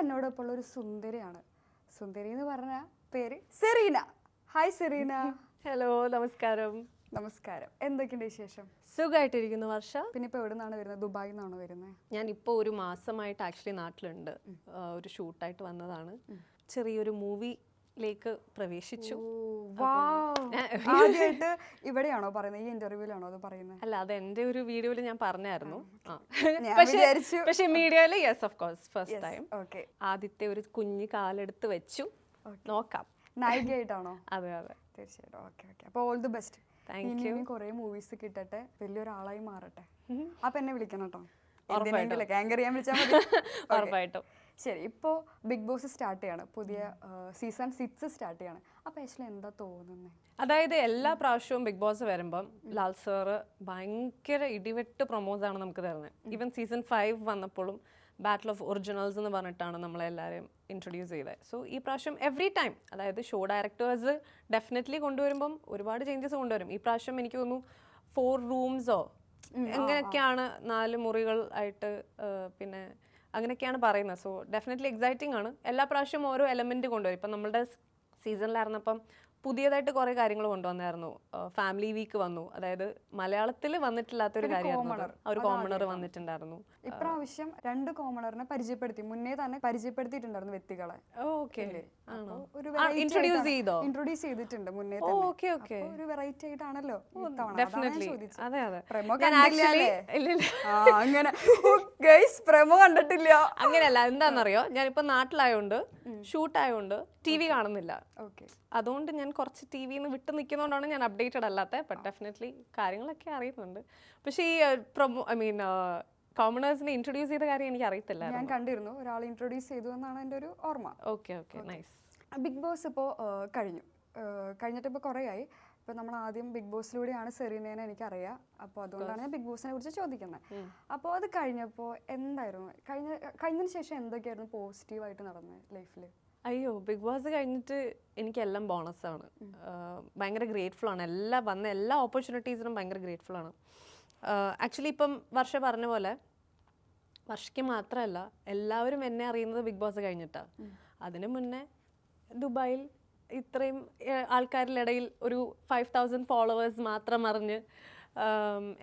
എന്നോടൊപ്പം ഉള്ള ഒരു സുന്ദരിയാണ്. സുന്ദരി എന്ന് പറഞ്ഞ പേര് സെറീന. Hi Serena. ഹലോ, നമസ്കാരം. നമസ്കാരം. എന്തൊക്കെയുണ്ട് വിശേഷം? സുഖമായിട്ടിരിക്കുന്നു വർഷ. പിന്നെ ഇപ്പോൾ എവിടെ നിന്നാണ് വരുന്നത്? ദുബായിൽ നിന്നാണോ വരുന്നത്? ഞാനിപ്പോൾ ഒരു മാസമായിട്ട് ആക്ച്വലി നാട്ടിലുണ്ട്. ഒരു ഷൂട്ടായിട്ട് വന്നതാണ്. ചെറിയൊരു മൂവിയിലേക്ക് പ്രവേശിച്ചു. ആദ്യമായിട്ട് ഇവിടെയാണോ പറയുന്നത്? ഈ ഇന്റർവ്യൂലാണോ അത് പറയുന്നത്? അല്ല, അത് എൻ്റെ ഒരു വീഡിയോയിൽ ഞാൻ പറഞ്ഞായിരുന്നു. പക്ഷേ മീഡിയയിൽ yes of course first time. Okay. ആദ്യത്തെ ഒരു കുഞ്ഞു കാലെടുത്ത് വെച്ചു. നോക്കാം. നായികയായിട്ടാണോ? അതെ അതെ, തീർച്ചയായിട്ടും. Okay okay. അപ്പോൾ all the best. Thank you. കുറേ മൂവീസ് കിട്ടട്ടെ, വലിയൊരാളായി മാറട്ടെ. അപ്പൊ എന്നെ വിളിക്കണം കേട്ടോ. ഉറപ്പായിട്ടും. ശരി, ഇപ്പോൾ ബിഗ് ബോസ് സ്റ്റാർട്ട് ചെയ്യാണ്. പുതിയ സീസൺ 6 സ്റ്റാർട്ട് ചെയ്യാണ്. അപ്പൊ ആക്ച്വലി എന്താ തോന്നുന്നത്? അതായത് എല്ലാ പ്രാവശ്യവും ബിഗ് ബോസ് വരുമ്പം ലാൽ സാറ് ഭയങ്കര ഇടിവെട്ട് പ്രൊമോസ് ആണ് നമുക്ക് തരുന്നത്. ഈവൻ സീസൺ 5 വന്നപ്പോഴും ബാറ്റിൽ ഓഫ് ഒറിജിനൽസ് എന്ന് പറഞ്ഞിട്ടാണ് നമ്മളെല്ലാവരെയും ഇൻട്രൊഡ്യൂസ് ചെയ്തത്. സോ ഈ പ്രാവശ്യം എവറി ടൈം, അതായത് ഷോ ഡയറക്ടേഴ്സ് ഡെഫിനറ്റ്ലി കൊണ്ടുവരുമ്പം ഒരുപാട് ചേഞ്ചസ് കൊണ്ടുവരും. ഈ പ്രാവശ്യം എനിക്ക് തോന്നുന്നു 4 റൂംസോ എങ്ങനെയൊക്കെയാണ്, 4 മുറികൾ ആയിട്ട്, പിന്നെ അങ്ങനെയൊക്കെയാണ് പറയുന്നത്. സോ ഡെഫിനറ്റ്ലി എക്സൈറ്റിംഗ് ആണ്. എല്ലാ പ്രാവശ്യവും ഓരോ എലമെന്റ് കൊണ്ടുവരും. ഇപ്പം നമ്മളുടെ സീസണിലായിരുന്നപ്പം പുതിയതായിട്ട് കുറേ കാര്യങ്ങൾ കൊണ്ടുവന്നായിരുന്നു. ഫാമിലി വീക്ക് വന്നു, അതായത് മലയാളത്തിൽ വന്നിട്ടില്ലാത്തൊരു കാര്യമായിരുന്നു. ഒരു കോമണർ വന്നിട്ടുണ്ടായിരുന്നു. ഇപ്രാവശ്യം 2 കോമണറിനെ പരിചയപ്പെടുത്തി. മുന്നേ തന്നെ പരിചയപ്പെടുത്തിയിട്ടുണ്ടായിരുന്നു വ്യക്തികളെ. ഇൻട്രൊഡ്യൂസ് ചെയ്തിട്ടുണ്ട് മുന്നേ. ഒരു വെറൈറ്റി ആയിട്ടാണല്ലോ അങ്ങനെ. പ്രമോ കണ്ടിട്ടില്ല. അങ്ങനെയല്ല, എന്താണെന്നറിയോ, ഞാനിപ്പോ നാട്ടിലായോണ്ട് ഷൂട്ടായോണ്ട് TV കാണുന്നില്ല. അതുകൊണ്ട് ഞാൻ കുറച്ച് TV ന്ന് വിട്ട് നിൽക്കുന്നതുകൊണ്ടാണ് ഞാൻ അപ്ഡേറ്റഡ് അല്ലാത്ത. ബട്ട് ഡെഫിനറ്റ്ലി കാര്യങ്ങളൊക്കെ അറിയുന്നുണ്ട്. പക്ഷേ ഈ കോമണേഴ്സിനെ ഇൻട്രൊഡ്യൂസ് ചെയ്ത കാര്യം എനിക്ക് അറിയത്തില്ല. ഞാൻ കണ്ടിരുന്നു, ഒരാൾ ഇൻട്രൊഡ്യൂസ് ചെയ്തു എന്നാണ് എൻ്റെ ഒരു ഓർമ്മ. Okay okay, nice. Bigg Boss ഇപ്പോൾ കഴിഞ്ഞിട്ട് ഇപ്പോൾ കുറേ ആയി. ഇപ്പോൾ നമ്മൾ ആദ്യം ബിഗ് ബോസിലൂടെയാണ് സെറീനേനെ എനിക്കറിയാം. അപ്പോൾ അതുകൊണ്ടാണ് ഞാൻ ബിഗ് ബോസിനെ കുറിച്ച് ചോദിക്കുന്നത്. അപ്പോൾ അത് കഴിഞ്ഞപ്പോൾ എന്തായിരുന്നു, കഴിഞ്ഞതിന് ശേഷം എന്തൊക്കെയായിരുന്നു പോസിറ്റീവായിട്ട് നടന്നത് ലൈഫിൽ? അയ്യോ, ബിഗ് ബോസ് കഴിഞ്ഞിട്ട് എനിക്കെല്ലാം ബോണസാണ്. ഭയങ്കര ഗ്രേറ്റ്ഫുൾ ആണ്. വന്ന എല്ലാ ഓപ്പർച്യൂണിറ്റീസിനും ഭയങ്കര ഗ്രേറ്റ്ഫുൾ ആണ്. ആക്ച്വലി ഇപ്പം വർഷ പറഞ്ഞ പോലെ, വർഷയ്ക്ക് മാത്രമല്ല എല്ലാവരും എന്നെ അറിയുന്നത് ബിഗ് ബോസ് കഴിഞ്ഞിട്ടാണ്. അതിനു മുന്നേ ദുബായിൽ ഇത്രയും ആൾക്കാരുടെ ഇടയിൽ ഒരു 5000 ഫോളോവേഴ്സ് മാത്രം അറിഞ്ഞ്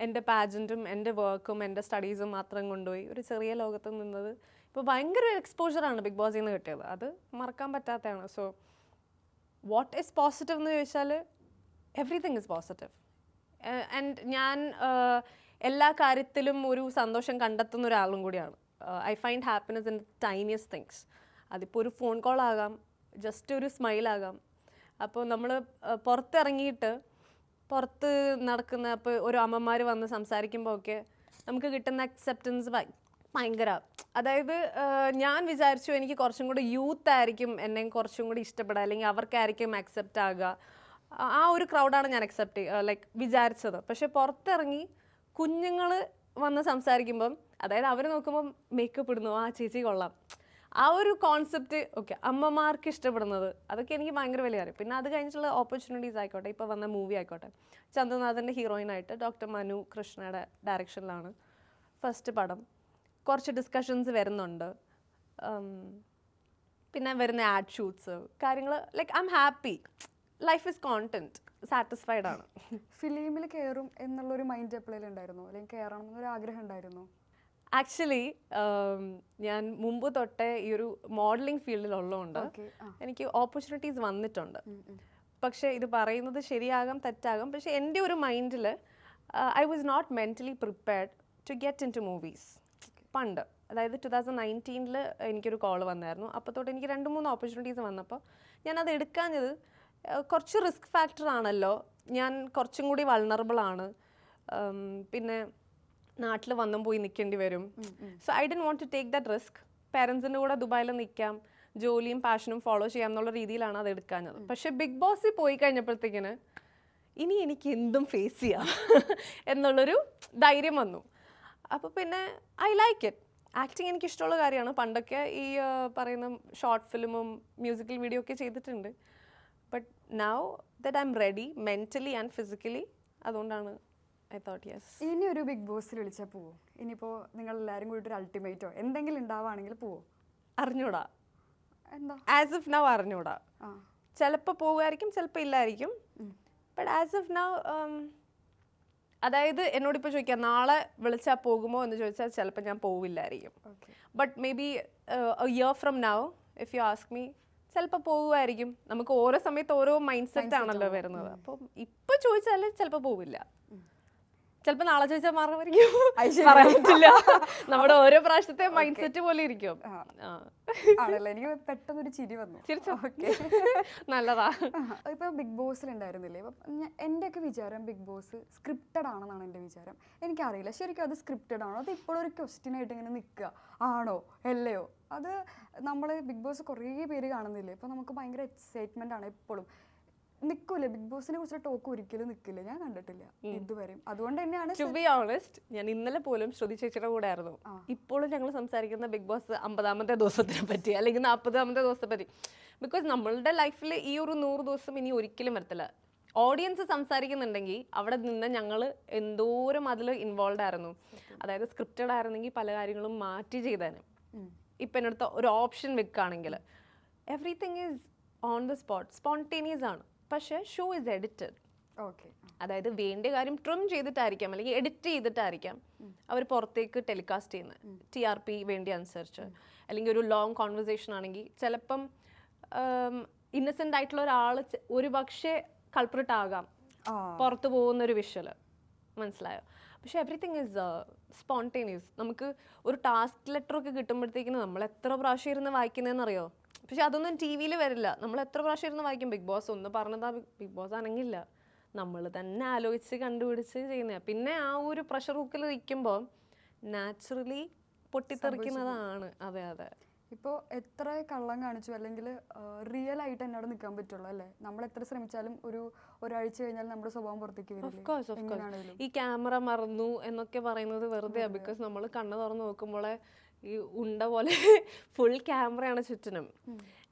എൻ്റെ പാജൻറ്റും എൻ്റെ വർക്കും എൻ്റെ സ്റ്റഡീസും മാത്രം കൊണ്ടുപോയി ഒരു ചെറിയ ലോകത്ത് നിന്നത് ഇപ്പോൾ ഭയങ്കര എക്സ്പോഷറാണ് ബിഗ് ബോസിൽ നിന്ന് കിട്ടിയത്. അത് മറക്കാൻ പറ്റാത്തതാണ്. സോ വാട്ട് ഈസ് പോസിറ്റീവ് എന്ന് ചോദിച്ചാൽ എവറിത്തിങ് ഈസ് പോസിറ്റീവ്. ആൻഡ് ഞാൻ എല്ലാ കാര്യത്തിലും ഒരു സന്തോഷം കണ്ടെത്തുന്ന ഒരാളും കൂടിയാണ്. I find happiness in tiniest things. അതിപ്പോൾ ഒരു ഫോൺ കോൾ ആകാം, ജസ്റ്റ് ഒരു സ്മൈലാകാം. അപ്പോൾ നമ്മൾ പുറത്തിറങ്ങിയിട്ട് പുറത്ത് നടക്കുന്ന ഇപ്പോൾ ഒരു അമ്മമാർ വന്ന് സംസാരിക്കുമ്പോൾ ഒക്കെ നമുക്ക് കിട്ടുന്ന അക്സെപ്റ്റൻസ് ഭയങ്കര. അതായത് ഞാൻ വിചാരിച്ചു എനിക്ക് കുറച്ചും കൂടി യൂത്ത് ആയിരിക്കും എന്നെ കുറച്ചും കൂടി ഇഷ്ടപ്പെടുക, അല്ലെങ്കിൽ അവർക്കായിരിക്കും അക്സെപ്റ്റ് ആകുക. ആ ഒരു ക്രൗഡാണ് ഞാൻ വിചാരിച്ചത്. പക്ഷെ പുറത്തിറങ്ങി കുഞ്ഞുങ്ങൾ വന്ന് സംസാരിക്കുമ്പം, അതായത് അവർ നോക്കുമ്പം മേക്കപ്പ് ഇടുന്നു, ആ ചേച്ചി കൊള്ളാം, ആ ഒരു കോൺസെപ്റ്റ് ഓക്കെ അമ്മമാർക്ക് ഇഷ്ടപ്പെടുന്നത്, അതൊക്കെ എനിക്ക് ഭയങ്കര വലിയ കാര്യം. പിന്നെ അത് കഴിഞ്ഞിട്ടുള്ള ഓപ്പർച്യൂണിറ്റീസ് ആയിക്കോട്ടെ, ഇപ്പോൾ വന്ന മൂവി ആയിക്കോട്ടെ, ചന്ദ്രനാഥൻ്റെ ഹീറോയിനായിട്ട് ഡോക്ടർ മനു കൃഷ്ണയുടെ ഡയറക്ഷനിലാണ് ഫസ്റ്റ് പടം. കുറച്ച് ഡിസ്കഷൻസ് വരുന്നുണ്ട്. പിന്നെ വരുന്ന ആഡ് ഷൂട്ട്സ്, കാര്യങ്ങൾ I am happy. Life is content, satisfied ആണ്. ഫിലിമിൽ കയറും എന്നുള്ളൊരു മൈൻഡ് എപ്പോഴും ഉണ്ടായിരുന്നു, അല്ലെങ്കിൽ കയറണം എന്നൊരു ആഗ്രഹം ഉണ്ടായിരുന്നു? ആക്ച്വലി ഞാൻ മുമ്പ് തൊട്ടേ ഈ ഒരു മോഡലിംഗ് ഫീൽഡിലുള്ളതുകൊണ്ട് എനിക്ക് ഓപ്പർച്യൂണിറ്റീസ് വന്നിട്ടുണ്ട്. പക്ഷേ ഇത് പറയുന്നത് ശരിയാകാം തെറ്റാകാം, പക്ഷേ എൻ്റെ ഒരു മൈൻഡിൽ I was not mentally prepared to get into movies. പണ്ട്, അതായത് 2019 എനിക്കൊരു കോൾ വന്നായിരുന്നു. അപ്പോൾ തൊട്ട് എനിക്ക് 2-3 ഓപ്പർച്യൂണിറ്റീസ് വന്നപ്പോൾ ഞാനത് എടുക്കാഞ്ഞത്, കുറച്ച് റിസ്ക് ഫാക്ടർ ആണല്ലോ, ഞാൻ കുറച്ചും കൂടി വൾണറബിൾ ആണ്, പിന്നെ നാട്ടിൽ വന്നും പോയി നിൽക്കേണ്ടി വരും. So I don't want to take that risk. പേരൻസിൻ്റെ കൂടെ ദുബായിൽ നിൽക്കാം, ജോലിയും പാഷനും ഫോളോ ചെയ്യാം എന്നുള്ള രീതിയിലാണ് അത് എടുക്കാഞ്ഞത്. പക്ഷേ ബിഗ് ബോസിൽ പോയി കഴിഞ്ഞപ്പോഴത്തേക്കിന് ഇനി എനിക്ക് എന്തും ഫേസ് ചെയ്യാം എന്നുള്ളൊരു ധൈര്യം വന്നു. അപ്പോൾ പിന്നെ ഐ ലൈക്ക് ഇറ്റ്. ആക്ടിങ് എനിക്ക് ഇഷ്ടമുള്ള കാര്യമാണ്. പണ്ടൊക്കെ ഈ പറയുന്ന ഷോർട്ട് ഫിലിമും മ്യൂസിക്കൽ വീഡിയോ ഒക്കെ ചെയ്തിട്ടുണ്ട്. But now that I am ready mentally and physically, അതുകൊണ്ടാണ് ഐ തോട്ട് യെസ്. ഇനി ഒരു ബിഗ് ബോസിൽ വിളിച്ചാൽ പോവോ? ഇനിയിപ്പോൾ നിങ്ങൾ എല്ലാവരും കൂടിയിട്ട് ഒരു അൾട്ടിമേറ്റോ എന്തെങ്കിലും ഉണ്ടാവുകയാണെങ്കിൽ പോവോ? അറിഞ്ഞൂടാ, എന്താ ആസ് ഓഫ് നൗ അറിഞ്ഞൂടാ. ആ ചിലപ്പോൾ പോകുമായിരിക്കും, ചിലപ്പോൾ ഇല്ലായിരിക്കും. ബട്ട് ആസ് ഓഫ് നൗ അതായത് എന്നോട് ഇപ്പോൾ ചോദിക്കാം നാളെ വിളിച്ചാൽ പോകുമോ എന്ന് ചോദിച്ചാൽ ചിലപ്പോൾ ഞാൻ പോവില്ലായിരിക്കും. Okay but may be a year from now if you ask me ചിലപ്പോൾ പോകുമായിരിക്കും. നമുക്ക് ഓരോ സമയത്ത് ഓരോ മൈൻഡ് സെറ്റ് ആണല്ലോ വരുന്നത്. അപ്പം ഇപ്പം ചോദിച്ചാൽ ചിലപ്പോൾ പോവില്ല, ചിലപ്പോൾ നാളെ ചോദിച്ചാൽ മാറുമായിരിക്കും. പറയാൻ പറ്റില്ല. നമ്മുടെ ഓരോ പ്രാവശ്യത്തെ മൈൻഡ് സെറ്റ് പോലെ ഇരിക്കും. ആണല്ലോ, എനിക്ക് പെട്ടെന്നൊരു ചിരി വന്നു. ഓക്കെ നല്ലതാ. ഇപ്പൊ ബിഗ് ബോസിൽ ഉണ്ടായിരുന്നില്ലേ, ഇപ്പം എൻ്റെയൊക്കെ വിചാരം ബിഗ് ബോസ് സ്ക്രിപ്റ്റഡ് ആണെന്നാണ് എൻ്റെ വിചാരം. എനിക്കറിയില്ല ശരിക്കും അത് സ്ക്രിപ്റ്റഡ് ആണോ, അത് ഇപ്പോഴൊരു ക്വസ്റ്റ്യൻ ആയിട്ട് ഇങ്ങനെ നിൽക്കുക ആണോ അല്ലയോ. അത് നമ്മൾ ബിഗ് ബോസ് കുറേ പേര് കാണുന്നില്ലേ, ഇപ്പം നമുക്ക് ഭയങ്കര എക്സൈറ്റ്മെൻ്റ് ആണ് എപ്പോഴും. നിൽക്കൂല ബിഗ് ബോസിനെ കുറിച്ച് ടോക്ക് ഒരിക്കലും നിൽക്കില്ല, ഞാൻ കണ്ടിട്ടില്ല ഇതുവരെയും. അതുകൊണ്ട് തന്നെയാണ് ടു ബി ഓണസ്റ്റ്, ഞാൻ ഇന്നലെ പോലും ശ്രുതി ചേച്ചിയുടെ കൂടെ ആയിരുന്നു. ഇപ്പോഴും ഞങ്ങൾ സംസാരിക്കുന്ന ബിഗ് ബോസ് 50ാമത്തെ ദിവസത്തിനെ പറ്റി അല്ലെങ്കിൽ 40ാമത്തെ ദിവസത്തെ പറ്റി. ബിക്കോസ് നമ്മളുടെ ലൈഫിൽ ഈ ഒരു 100 ദിവസം ഇനി ഒരിക്കലും വരത്തില്ല. ഓഡിയൻസ് സംസാരിക്കുന്നുണ്ടെങ്കിൽ അവിടെ നിന്ന് ഞങ്ങൾ എന്തോരം അതിൽ ഇൻവോൾവ് ആയിരുന്നു. അതായത് സ്ക്രിപ്റ്റഡ് ആയിരുന്നെങ്കിൽ പല കാര്യങ്ങളും മാറ്റി ചെയ്തേനെ. ഇപ്പം എൻ്റെ അടുത്ത് ഒരു ഓപ്ഷൻ വെക്കുകയാണെങ്കിൽ everything is on the spot, spontaneous ആണ്. പക്ഷേ ഷോ ഇസ് എഡിറ്റഡ്. ഓക്കെ, അതായത് വേണ്ട കാര്യം ട്രിം ചെയ്തിട്ടായിരിക്കാം അല്ലെങ്കിൽ എഡിറ്റ് ചെയ്തിട്ടായിരിക്കാം അവർ പുറത്തേക്ക് ടെലികാസ്റ്റ് ചെയ്യുന്നത്, TRP വേണ്ടി അനുസരിച്ച്. അല്ലെങ്കിൽ ഒരു ലോങ് കോൺവെർസേഷൻ ആണെങ്കിൽ ചിലപ്പം ഇന്നസെൻ്റ് ആയിട്ടുള്ള ഒരാൾ ഒരു പക്ഷേ കൾപ്രിറ്റ് ആകാം, പുറത്ത് പോകുന്നൊരു വിഷ്വൽ, മനസ്സിലായോ? പക്ഷേ എവറിത്തിങ് ഈസ് സ്പോണ്ടേനിയസ്. നമുക്ക് ഒരു ടാസ്ക് ലെറ്ററൊക്കെ കിട്ടുമ്പോഴത്തേക്കിന് നമ്മൾ എത്ര പ്രാവശ്യം ഇരുന്ന് വായിക്കുന്നതെന്നറിയോ? പക്ഷെ അതൊന്നും TV-യിൽ വരില്ല. നമ്മൾ എത്ര പ്രാവശ്യം ഇരുന്ന് വായിക്കും. ബിഗ് ബോസ് ഒന്ന് പറഞ്ഞതാ ബിഗ് ബോസ് ആണെങ്കില്ല, നമ്മൾ തന്നെ ആലോചിച്ച് കണ്ടുപിടിച്ച് ചെയ്യുന്ന. പിന്നെ ആ ഒരു പ്രഷർ കുക്കിൽ ഇരിക്കുമ്പോൾ നാച്ചുറലി പൊട്ടിത്തെറിക്കുന്നതാണ്. അതെ അതെ. ഇപ്പോൾ എത്ര കള്ളം കാണിച്ചു അല്ലെങ്കിൽ റിയൽ ആയിട്ട് തന്നെ അവിടെ നിൽക്കാൻ പറ്റുള്ളൂ അല്ലേ? നമ്മൾ എത്ര ശ്രമിച്ചാലും ഒരാഴ്ച കഴിഞ്ഞാൽ നമ്മുടെ സ്വഭാവം പുറത്തേക്ക് വരില്ലേ? ഈ ക്യാമറ മറന്നു എന്നൊക്കെ പറയുന്നത് വെറുതെ. ബിക്കോസ് നമ്മൾ കണ്ണ് തുറന്ന് നോക്കുമ്പോൾ ഈ ഉണ്ട പോലെ ഫുൾ ക്യാമറയാണ് ചുറ്റിനും.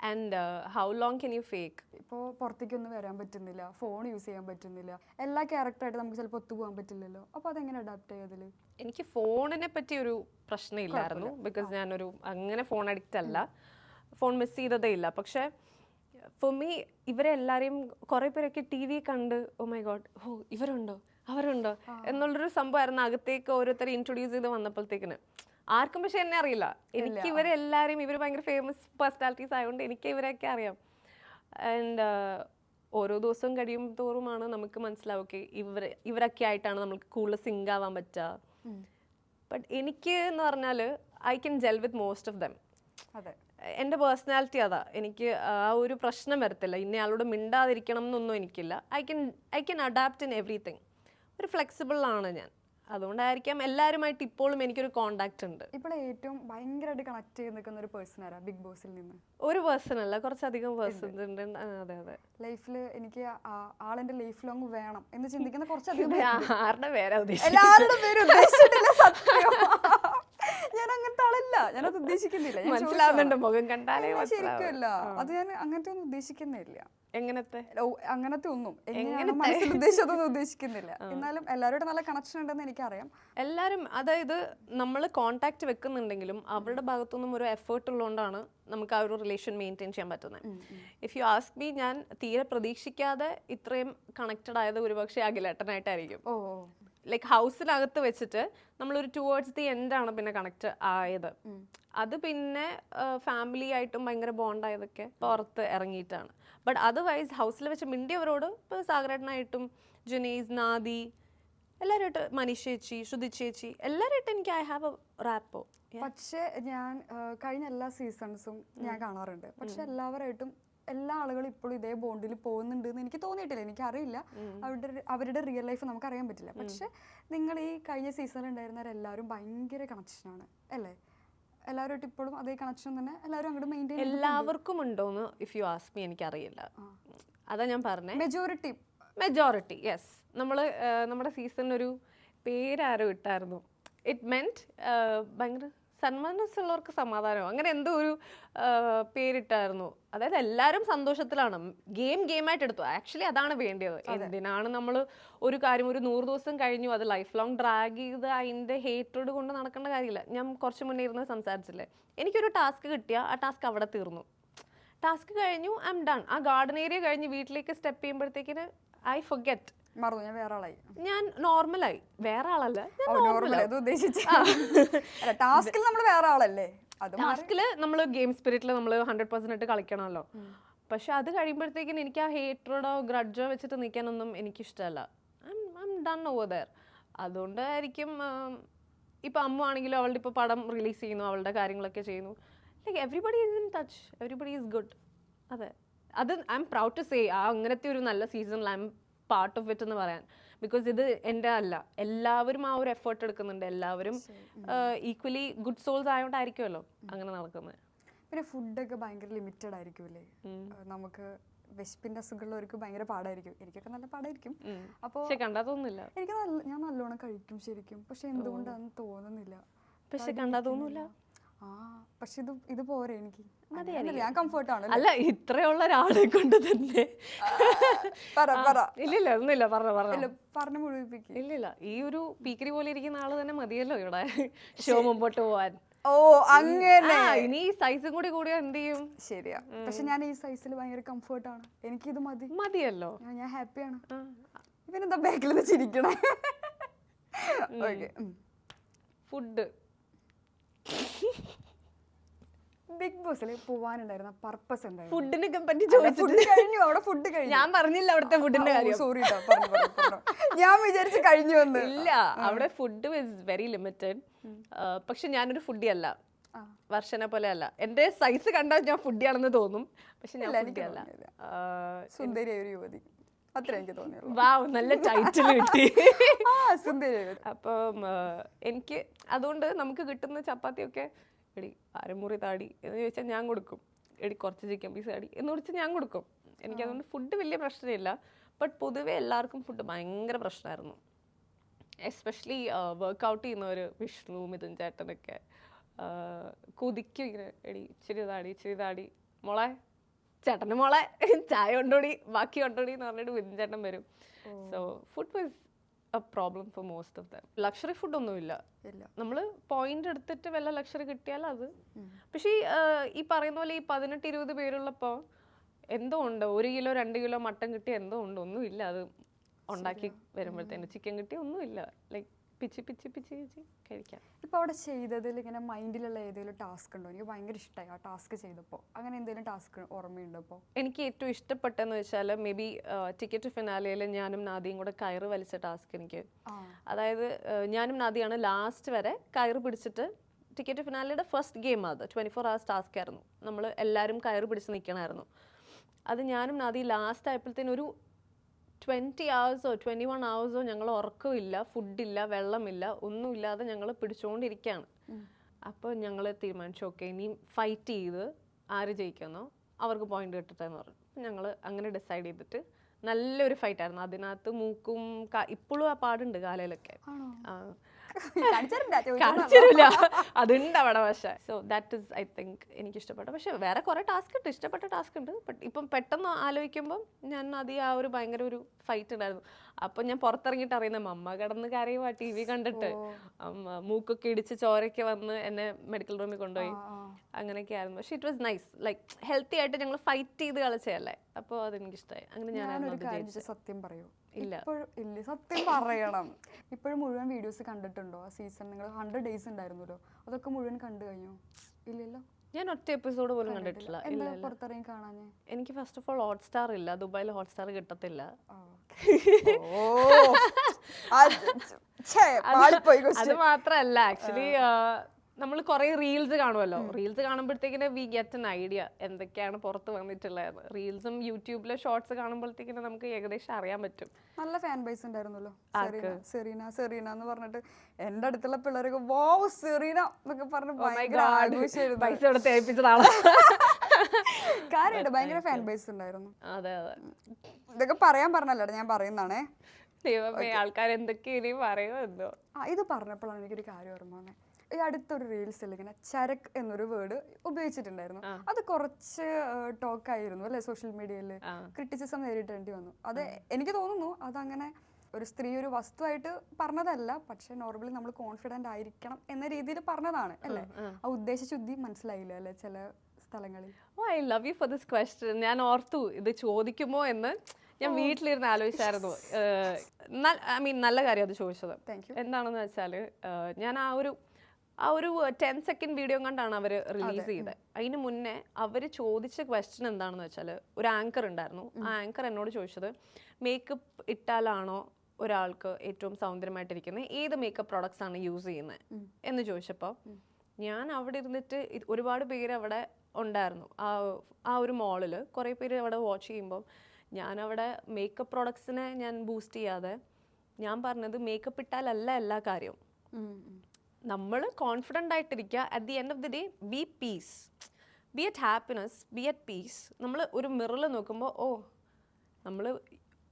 And how long can you fake? ഇപ്പോൾ പുറത്തേക്കൊന്നും വരാൻ പറ്റുന്നില്ല, ഫോൺ യൂസ് ചെയ്യാൻ പറ്റുന്നില്ല, എല്ലാ ക്യാരക്ടറായിട്ട് നമുക്ക് ചിലപ്പോൾ ഒത്തുപോകാൻ പറ്റില്ലല്ലോ. അപ്പോൾ അതെങ്ങനെ അഡാപ്റ്റ് ചെയ്തതിൽ? എനിക്ക് ഫോണിനെ പറ്റി ഒരു പ്രശ്നമില്ലായിരുന്നു. ബിക്കോസ് ഞാനൊരു അങ്ങനെ ഫോൺ അഡിക്റ്റ് അല്ല, ഫോൺ മിസ് ചെയ്തതേ ഇല്ല. പക്ഷേ ഫോർ മീ ഇവരെല്ലാവരെയും കുറേ പേരൊക്കെ TV കണ്ട് ഓ മൈ ഗോഡ്, ഓ ഇവരുണ്ടോ അവരുണ്ടോ എന്നുള്ളൊരു സംഭവമായിരുന്നു അകത്തേക്ക് ഓരോരുത്തരെ ഇൻട്രൊഡ്യൂസ് ചെയ്ത് വന്നപ്പോഴത്തേക്കിന്. ആർക്കും പക്ഷെ എന്നെ അറിയില്ല. എനിക്ക് ഇവരെല്ലാവരെയും, ഇവർ ഭയങ്കര ഫേമസ് പേഴ്സണാലിറ്റീസ് ആയതുകൊണ്ട് എനിക്ക് ഇവരെയൊക്കെ അറിയാം. ആൻഡ് ഓരോ ദിവസവും കഴിയും തോറുമാണ് നമുക്ക് മനസ്സിലാവും ഓക്കെ ഇവരൊക്കെ ആയിട്ടാണ് നമുക്ക് കൂടുതൽ സിങ്ക് ആവാൻ പറ്റുക. ബട്ട് എനിക്ക് എന്ന് പറഞ്ഞാൽ I can gel with most of dum. അതെ, എൻ്റെ പേഴ്സണാലിറ്റി അതാ. എനിക്ക് ആ ഒരു പ്രശ്നം വരത്തില്ല. ഇന്നയാളോട് മിണ്ടാതിരിക്കണം എന്നൊന്നും എനിക്കില്ല. I can adapt in everything. ഒരു ഫ്ലെക്സിബിൾ ആണ് ഞാൻ. അതുകൊണ്ടായിരിക്കാം എല്ലാവരുമായിട്ട് ഇപ്പോഴും എനിക്കൊരു കോണ്ടാക്ട് ഉണ്ട്. ഇപ്പോൾ ഏറ്റവും ഭയങ്കരമായിട്ട് കണക്ട് ചെയ്ത് നിൽക്കുന്ന ഒരു പേഴ്സൺ ആരാ ബിഗ് ബോസിൽ നിന്ന്? ഒരു പേഴ്സൺ അല്ല, കുറച്ചധികം പേഴ്സൺസ് ഉണ്ട്. അതെ അതെ. ലൈഫിൽ എനിക്ക് ആളെന്റെ ലൈഫ് ലോങ് വേണം എന്ന് ചിന്തിക്കുന്ന കുറച്ചധികം ആരുടെ പേരാ എല്ലാവരുടെ പേര് ഉദ്ദേശിച്ചിട്ടില്ല. സത്യം, ഞാൻ അങ്ങനത്തെ ആളല്ല, ഞാനത് ഉദ്ദേശിക്കുന്നില്ല. മനസ്സിലാവുന്നുണ്ട്, മുഖം കണ്ടാലേ ശരിക്കുമല്ല, അത് ഞാൻ അങ്ങനത്തെ ഒന്നും ഉദ്ദേശിക്കുന്നില്ല. അങ്ങനത്തെ ഒന്നും ഉദ്ദേശിച്ചതൊന്നും ഉദ്ദേശിക്കുന്നില്ല. എന്നാലും എല്ലാവരോടും നല്ല കണക്ഷൻ ഉണ്ടെന്ന് എനിക്കറിയാം. എല്ലാവരും, അതായത് നമ്മൾ കോണ്ടാക്ട് വെക്കുന്നുണ്ടെങ്കിലും അവരുടെ ഭാഗത്തുനിന്നും ഒരു എഫേർട്ട് ഉള്ളതുകൊണ്ടാണ് നമുക്ക് ആ ഒരു റിലേഷൻ മെയിൻറ്റെയിൻ ചെയ്യാൻ പറ്റുന്നത്. ഇഫ് യു ആസ്ക് മീ, ഞാൻ തീരെ പ്രതീക്ഷിക്കാതെ ഇത്രയും കണക്റ്റഡ് ആയത് ഒരുപക്ഷെ അഖിലേട്ടനായിട്ടായിരിക്കും. ലൈക്ക് ഹൗസിനകത്ത് വെച്ചിട്ട് നമ്മളൊരു ടുവേർഡ്സ് ദി എൻഡാണ് പിന്നെ കണക്ട് ആയത്. അത് പിന്നെ ഫാമിലി ആയിട്ടും ഭയങ്കര ബോണ്ടായതൊക്കെ പുറത്ത് ഇറങ്ങിയിട്ടാണ്. ബട്ട് അതർവൈസ് ഹൗസിൽ വെച്ച് മിണ്ടിയവരോട് ഇപ്പോൾ സാഗരേട്ടനായിട്ടും ജുനൈസ്, നാദി, എല്ലാവരുമായിട്ട്, മനീഷ് ചേച്ചി, ശ്രുതി ചേച്ചി, എല്ലാവരുമായിട്ട് എനിക്ക് ഐ ഹാവ് എ റാപ്പോ. പക്ഷേ ഞാൻ കഴിഞ്ഞ എല്ലാ സീസൺസും ഞാൻ കാണാറുണ്ട്. പക്ഷെ എല്ലാവരായിട്ടും എല്ലാ ആളുകളും ഇപ്പോഴും ഇതേ ബോണ്ടിൽ പോകുന്നുണ്ട് എന്ന് എനിക്ക് തോന്നിയിട്ടില്ല. എനിക്കറിയില്ല, അവരുടെ റിയൽ ലൈഫ് നമുക്കറിയാൻ പറ്റില്ല. പക്ഷെ നിങ്ങൾ ഈ കഴിഞ്ഞ സീസണിൽ ഉണ്ടായിരുന്നവരെല്ലാവരും ഭയങ്കര കണക്ഷനാണ് അല്ലേ? എല്ലാവരുമായിട്ട് ഇപ്പോഴും അതേ കണക്ഷൻ തന്നെ എല്ലാവരും അങ്ങോട്ട് മെയിൻറ്റെയിൻ. എല്ലാവർക്കും ഉണ്ടോന്ന് ഇഫ് യു ആസ്ക് മീ എനിക്കറിയില്ല. അതാ ഞാൻ പറഞ്ഞത്, മെജോറിറ്റി യെസ്. നമ്മുടെ സീസണിനൊരു പേരാരോ ഇട്ടായിരുന്നു. ഇറ്റ് മെന്റ് ഭയങ്കര സന്മനസ്സുള്ളവർക്ക് സമാധാനം അങ്ങനെ എന്തോ ഒരു പേരിട്ടായിരുന്നു. അതായത് എല്ലാവരും സന്തോഷത്തിലാണ്. ഗെയിമായിട്ട് എടുത്തു. ആക്ച്വലി അതാണ് വേണ്ടത്. എന്തിനാണ് നമ്മൾ ഒരു കാര്യം ഒരു 100 ദിവസം കഴിഞ്ഞു അത് ലൈഫ് ലോങ് ഡ്രാഗ് ചെയ്ത് അതിൻ്റെ ഹേറ്റഡ് കൊണ്ട് നടക്കേണ്ട കാര്യമില്ല. ഞാൻ കുറച്ച് മുന്നേ ഇരുന്ന് സംസാരിച്ചില്ലേ, എനിക്കൊരു ടാസ്ക് കിട്ടിയ ആ ടാസ്ക് അവിടെ തീർന്നു. ടാസ്ക് കഴിഞ്ഞു, ഐ എം ഡൺ. ആ ഗാർഡൻ ഏരിയ കഴിഞ്ഞ് വീട്ടിലേക്ക് സ്റ്റെപ്പ് ചെയ്യുമ്പോഴത്തേക്കിന് ഐ ഫൊർഗെറ്റ്. മറന്നു, ഞാൻ വേറെ ആളായി. ഞാൻ നോർമലായി. വേറെ ആളല്ല, ടാസ്കിൽ നമ്മൾ വേറെ ആളല്ലേ. ടാസ്കില് നമ്മൾ ഗെയിം സ്പിരിറ്റിൽ നമ്മൾ 100% കളിക്കണമല്ലോ. പക്ഷെ അത് കഴിയുമ്പോഴത്തേക്കിന് എനിക്ക് ആ ഹേറ്ററോടോ ഗ്രഡ്ജോ വെച്ചിട്ട് നിൽക്കാനൊന്നും എനിക്കിഷ്ടമല്ല. I am done over there. അതുകൊണ്ടായിരിക്കും ഇപ്പം അമ്മ ആണെങ്കിലും അവളുടെ ഇപ്പോൾ പടം റിലീസ് ചെയ്യുന്നു, അവളുടെ കാര്യങ്ങളൊക്കെ ചെയ്യുന്നു. Like everybody is in touch, everybody is good. അതെ, അത് I am proud to say ആ അങ്ങനത്തെ ഒരു നല്ല സീസണിൽ I am part of it എന്ന് പറയാൻ. ബിക്കോസ് ഇത് എൻ്റെ അല്ല, എല്ലാവരും ആ ഒരു എഫേർട്ട് എടുക്കുന്നുണ്ട്. എല്ലാവരും ഈക്വലി ഗുഡ് സോൾസ് ആയതുകൊണ്ടായിരിക്കുമല്ലോ അങ്ങനെ നടക്കുന്നത്. പിന്നെ ഫുഡൊക്കെ ഭയങ്കര ലിമിറ്റഡ് ആയിരിക്കുമല്ലേ. നമുക്ക് വിശപ്പിന്റെ അസുഖമുള്ളവർക്ക് ഭയങ്കര പാടായിരിക്കും. എനിക്കൊക്കെ നല്ല പാടായിരിക്കും. അപ്പോൾ കണ്ടാ തോന്നുന്നില്ല. ഞാൻ നല്ലോണം കഴിക്കും ശരിക്കും, പക്ഷെ എന്തുകൊണ്ടാന്ന് തോന്നുന്നില്ല. പക്ഷെ കണ്ടാ തോന്നൂല. പക്ഷെ ഇത് പോരെ എനിക്ക്, ഞാൻ കംഫർട്ടാണ്. അല്ല, ഇത്രയുള്ള ഒരാളെ കൊണ്ട് തന്നെ ഇല്ലില്ല ഒന്നുമില്ല, പറഞ്ഞു മുഴുവിപ്പിക്കും. ഇല്ലില്ല, ഈ ഒരു പീക്കരി പോലെ ഇരിക്കുന്ന ആള് തന്നെ മതിയല്ലോ ഇവിടെ ഷോ മുമ്പോട്ട് പോവാൻ. ഓ അങ്ങനെ, ഇനി സൈസും കൂടി കൂടിയാ എന്ത് ചെയ്യും? ശരിയാ, പക്ഷെ ഞാൻ ഈ സൈസിൽ ഭയങ്കര കംഫർട്ടാണ്. എനിക്കിത് മതിയല്ലോ, ഞാൻ ഹാപ്പിയാണ്. ഇവനെന്താ ബാക്കിൽ നിന്ന് ചിരിക്കണേ? ഫുഡ് ബിഗ് ബോസിൽ പോവാനുണ്ടായിരുന്ന പർപ്പസ് എന്തായിരുന്നു? ഫുഡിനെ പറ്റി ചോദിച്ചു. അവിടെ ഫുഡ് കഴിഞ്ഞു, ഞാൻ പറഞ്ഞില്ല അവിടുത്തെ ഫുഡിന്റെ കാര്യം. സോറി, ഞാൻ വിചാരിച്ചു കഴിഞ്ഞു വന്ന്. ഇല്ല, അവിടെ ഫുഡ് ഇസ് വെരി ലിമിറ്റഡ്. പക്ഷെ ഞാനൊരു ഫുഡി അല്ല, വർഷനെ പോലെ അല്ല. എന്റെ സൈസ് കണ്ടാൽ ഞാൻ ഫുഡിയാണെന്ന് തോന്നും, പക്ഷെ ഞാൻ ഫുഡി അല്ല. സുന്ദരിയായ ഒരു യുവതി, അത്ര എനിക്ക് തോന്നിയുള്ളൂ. വാവ്, നല്ല ടൈറ്റിൽ കിട്ടി. അപ്പം എനിക്ക് അതുകൊണ്ട് നമുക്ക് കിട്ടുന്ന ചപ്പാത്തിയൊക്കെ എടി അരമുറി താടി എന്ന് ചോദിച്ചാൽ ഞാൻ കൊടുക്കും. എടി കുറച്ച് ചിക്കൻ പീസ് താടി എന്ന് ചോദിച്ചാൽ ഞാൻ കൊടുക്കും. എനിക്കതുകൊണ്ട് ഫുഡ് വലിയ പ്രശ്നമില്ല. ബട്ട് പൊതുവെ എല്ലാവർക്കും ഫുഡ് ഭയങ്കര പ്രശ്നമായിരുന്നു. എസ്പെഷ്യലി വർക്കൗട്ട് ചെയ്യുന്നവർ, വിഷ്ണു, മിഥുൻ ചേട്ടനൊക്കെ കൊതിക്കും ഇങ്ങനെ, എടി ഇച്ചിരി താടി മോളെ, ചേട്ടൻ്റെ മോളെ ചായ കൊണ്ടോടി, ബാക്കി കൊണ്ടോടി എന്ന് പറഞ്ഞിട്ട് മിഥുൻ ചേട്ടൻ വരും. So food was a problem for most of them. Luxury ഫുഡൊന്നുമില്ല. നമ്മൾ പോയിന്റ് എടുത്തിട്ട് വല്ല ലക്ഷറി കിട്ടിയാൽ അത്. പക്ഷേ ഈ പറയുന്ന പോലെ ഈ 18-20 പേരുള്ളപ്പോൾ എന്തോ ഉണ്ട്, 1 കിലോ 2 കിലോ മട്ടൻ കിട്ടിയ എന്തോ ഉണ്ട്, ഒന്നുമില്ല. അത് ഉണ്ടാക്കി വരുമ്പോഴത്തേന് ചിക്കൻ കിട്ടിയ ഒന്നുമില്ല. ലൈക്ക് പിച്ചി കഴിക്കാം. ഇപ്പോൾ അവിടെ ചെയ്തതിൽ ഇങ്ങനെ മൈൻഡിലുള്ള ഏതെങ്കിലും ടാസ്ക് ഉണ്ടോ? എനിക്ക് ഭയങ്കര ഇഷ്ടമായി ആ ടാസ്ക് ചെയ്തപ്പോൾ. അങ്ങനെ എന്തെങ്കിലും ടാസ്ക് ഓർമ്മയുണ്ടോ? ഇപ്പോൾ എനിക്ക് ഏറ്റവും ഇഷ്ടപ്പെട്ടെന്ന് വെച്ചാൽ മേ ബി ടിക്കറ്റ് ഫിനാലയിൽ ഞാനും നാദിയും കൂടെ കയറ് വലിച്ച ടാസ്ക്. എനിക്ക് അതായത് ഞാനും നാദിയാണ് ലാസ്റ്റ് വരെ കയറ് പിടിച്ചിട്ട്, ടിക്കറ്റ് ഫിനാലയുടെ ഫസ്റ്റ് ഗെയിം അത് 24 hours ടാസ്ക് ആയിരുന്നു. നമ്മൾ എല്ലാവരും കയറ് പിടിച്ച് നിൽക്കണമായിരുന്നു. അത് ഞാനും നാദി ലാസ്റ്റ് ആയപ്പോഴത്തേനും ഒരു 20 hours 21 hours ഞങ്ങൾ ഉറക്കമില്ല, ഫുഡില്ല, വെള്ളമില്ല, ഒന്നുമില്ലാതെ ഞങ്ങൾ പിടിച്ചുകൊണ്ടിരിക്കുകയാണ്. അപ്പോൾ ഞങ്ങൾ തീരുമാനിച്ചു, ഓക്കെ ഇനി ഫൈറ്റ് ചെയ്ത് ആര് ജയിക്കുന്നോ അവർക്ക് പോയിന്റ് കിട്ടട്ടെന്ന് പറഞ്ഞു. ഞങ്ങൾ അങ്ങനെ ഡിസൈഡ് ചെയ്തിട്ട് നല്ലൊരു ഫൈറ്റായിരുന്നു. അതിനകത്ത് മൂക്കും ഇപ്പോഴും ആ പാടുണ്ട് കാലയിലൊക്കെ. കാണിച്ചില്ല, അതുണ്ട് അവിടെ. പക്ഷേ so that is I think എനിക്ക് ഇഷ്ടപ്പെട്ട. പക്ഷെ വേറെ കുറെ ടാസ്ക് ഉണ്ട്, ഇഷ്ടപ്പെട്ട ടാസ്ക് ഉണ്ട്. ബട്ട് ഇപ്പം പെട്ടെന്ന് ആലോചിക്കുമ്പം ഞാൻ ആ ഒരു ഭയങ്കര ഒരു ഫൈറ്റ് ഉണ്ടായിരുന്നു. അപ്പം ഞാൻ പുറത്തിറങ്ങിയിട്ട് അറിയുന്ന അമ്മ കിടന്ന് കരയുവാ TV കണ്ടിട്ട്. മൂക്കൊക്കെ ഇടിച്ച് ചോരയ്ക്ക് വന്ന് എന്നെ മെഡിക്കൽ റൂമിൽ കൊണ്ടുപോയി. അങ്ങനെയൊക്കെ ആയിരുന്നു. പക്ഷെ it was nice, like healthy ആയിട്ട് ഞങ്ങൾ ഫൈറ്റ് ചെയ്ത് കളിച്ചതല്ലേ. അപ്പോൾ അതെനിക്കിഷ്ടമായി. അങ്ങനെ ഞാൻ സത്യം പറയൂ, ഇല്ല സത്യം പറയണം, ഇപ്പോഴും മുഴുവൻ വീഡിയോസ് കണ്ടിട്ടുണ്ടോ? ആ സീസൺ നിങ്ങൾ 100 days ഉണ്ടായിരുന്നല്ലോ, അതൊക്കെ മുഴുവൻ കണ്ടു കഴിഞ്ഞോ? ഇല്ലല്ലോ, ഞാൻ ഒറ്റ എപ്പിസോഡ് പോലും കണ്ടിട്ടില്ല. പുറത്തിറങ്ങി കാണാനേ. എനിക്ക് ഫസ്റ്റ് ഓഫ് ഓൾ ഹോട്ട്സ്റ്റാർ ഇല്ല, ദുബായിൽ ഹോട്ട്സ്റ്റാർ കിട്ടത്തില്ല. അത് മാത്രല്ല, ആക്ച്വലി നമ്മൾ കുറെ റീൽസ് കാണുമല്ലോ. റീൽസ് കാണുമ്പോഴത്തേക്കിന് വി ഗെറ്റ് എൻ ഐഡിയ എന്തൊക്കെയാണ് പുറത്ത് വന്നിട്ടുള്ളത്. റീൽസും യൂട്യൂബിലെ ഷോർട്സ് കാണുമ്പോഴത്തേക്കിന് നമുക്ക് ഏകദേശം അറിയാൻ പറ്റും. നല്ല ഫാൻ ബേസ് ഉണ്ടായിരുന്നല്ലോ. സെറീന എന്ന് പറഞ്ഞിട്ട് എന്റെ അടുത്തുള്ള പിള്ളേരൊക്കെ വാവ് സെറീന എന്നൊക്കെ പറഞ്ഞ് പൈസ കൊടുത്ത് ഏൽപ്പിച്ചതാണ്. കാര്യമായിട്ട് ഭയങ്കര ഫാൻ ബേസ് ഉണ്ടായിരുന്നു. അതെ, ഇതൊക്കെ പറയാൻ പറഞ്ഞല്ലോ, ഞാൻ പറയുന്നതാണേ. ആൾക്കാർ എന്തൊക്കെ ഇനി പറയുമോ എന്തോ. ഇത് പറഞ്ഞപ്പോഴാണ് എനിക്കൊരു കാര്യം ഓർമ്മ വന്നത്. ഈ അടുത്തൊരു റീൽസിൽ ഇങ്ങനെ ചരക്ക് എന്നൊരു വേർഡ് ഉപയോഗിച്ചിട്ടുണ്ടായിരുന്നു. അത് കുറച്ച് ടോക്കായിരുന്നു അല്ലെ സോഷ്യൽ മീഡിയയിൽ, ക്രിറ്റിസിസം നേരിടേണ്ടി വന്നു. അത് എനിക്ക് തോന്നുന്നു അതങ്ങനെ ഒരു സ്ത്രീ ഒരു വസ്തുവായിട്ട് പറഞ്ഞതല്ല, പക്ഷെ നോർമലി നമ്മൾ കോൺഫിഡന്റ് ആയിരിക്കണം എന്ന രീതിയിൽ പറഞ്ഞതാണ് അല്ലേ. ആ ഉദ്ദേശശുദ്ധി മനസ്സിലായില്ല അല്ലെ ചില സ്ഥലങ്ങളിൽ. I love you for this question. ഞാൻ ഓർത്തു ഇത് ചോദിക്കുമോ എന്ന്. ഞാൻ വീട്ടിലിരുന്ന് ആലോചിച്ചായിരുന്നു. ഐ മീൻ നല്ല കാര്യം അത് ചോദിച്ചത്. എന്താണെന്ന് വെച്ചാൽ ഞാൻ ആ ഒരു 10 സെക്കൻഡ് വീഡിയോ കണ്ടാണ് അവർ റിലീസ് ചെയ്തത്. അതിന് മുന്നേ അവർ ചോദിച്ച ക്വസ്റ്റ്യൻ എന്താണെന്ന് വെച്ചാൽ, ഒരു ആങ്കർ ഉണ്ടായിരുന്നു. ആ ആങ്കർ എന്നോട് ചോദിച്ചത് മേക്കപ്പ് ഇട്ടാലാണോ ഒരാൾക്ക് ഏറ്റവും സൗന്ദര്യമായിട്ടിരിക്കുന്നത്, ഏത് മേക്കപ്പ് പ്രോഡക്ട്സ് ആണ് യൂസ് ചെയ്യുന്നത് എന്ന് ചോദിച്ചപ്പോൾ ഞാൻ അവിടെ ഇരുന്നിട്ട് ഒരുപാട് പേര് അവിടെ ഉണ്ടായിരുന്നു. ആ ഒരു മോളിൽ കുറേ പേര് അവിടെ വാച്ച് ചെയ്യുമ്പോൾ ഞാനവിടെ മേക്കപ്പ് പ്രോഡക്ട്സിനെ ഞാൻ ബൂസ്റ്റ് ചെയ്യാതെ ഞാൻ പറഞ്ഞത് മേക്കപ്പ് ഇട്ടാലല്ല എല്ലാ കാര്യവും. നമ്മൾ കോൺഫിഡൻ്റ് ആയിട്ടിരിക്കുക. At the end of the day be peace, be at happiness, be at peace. നമ്മൾ ഒരു മിററിൽ നോക്കുമ്പോൾ നമ്മൾ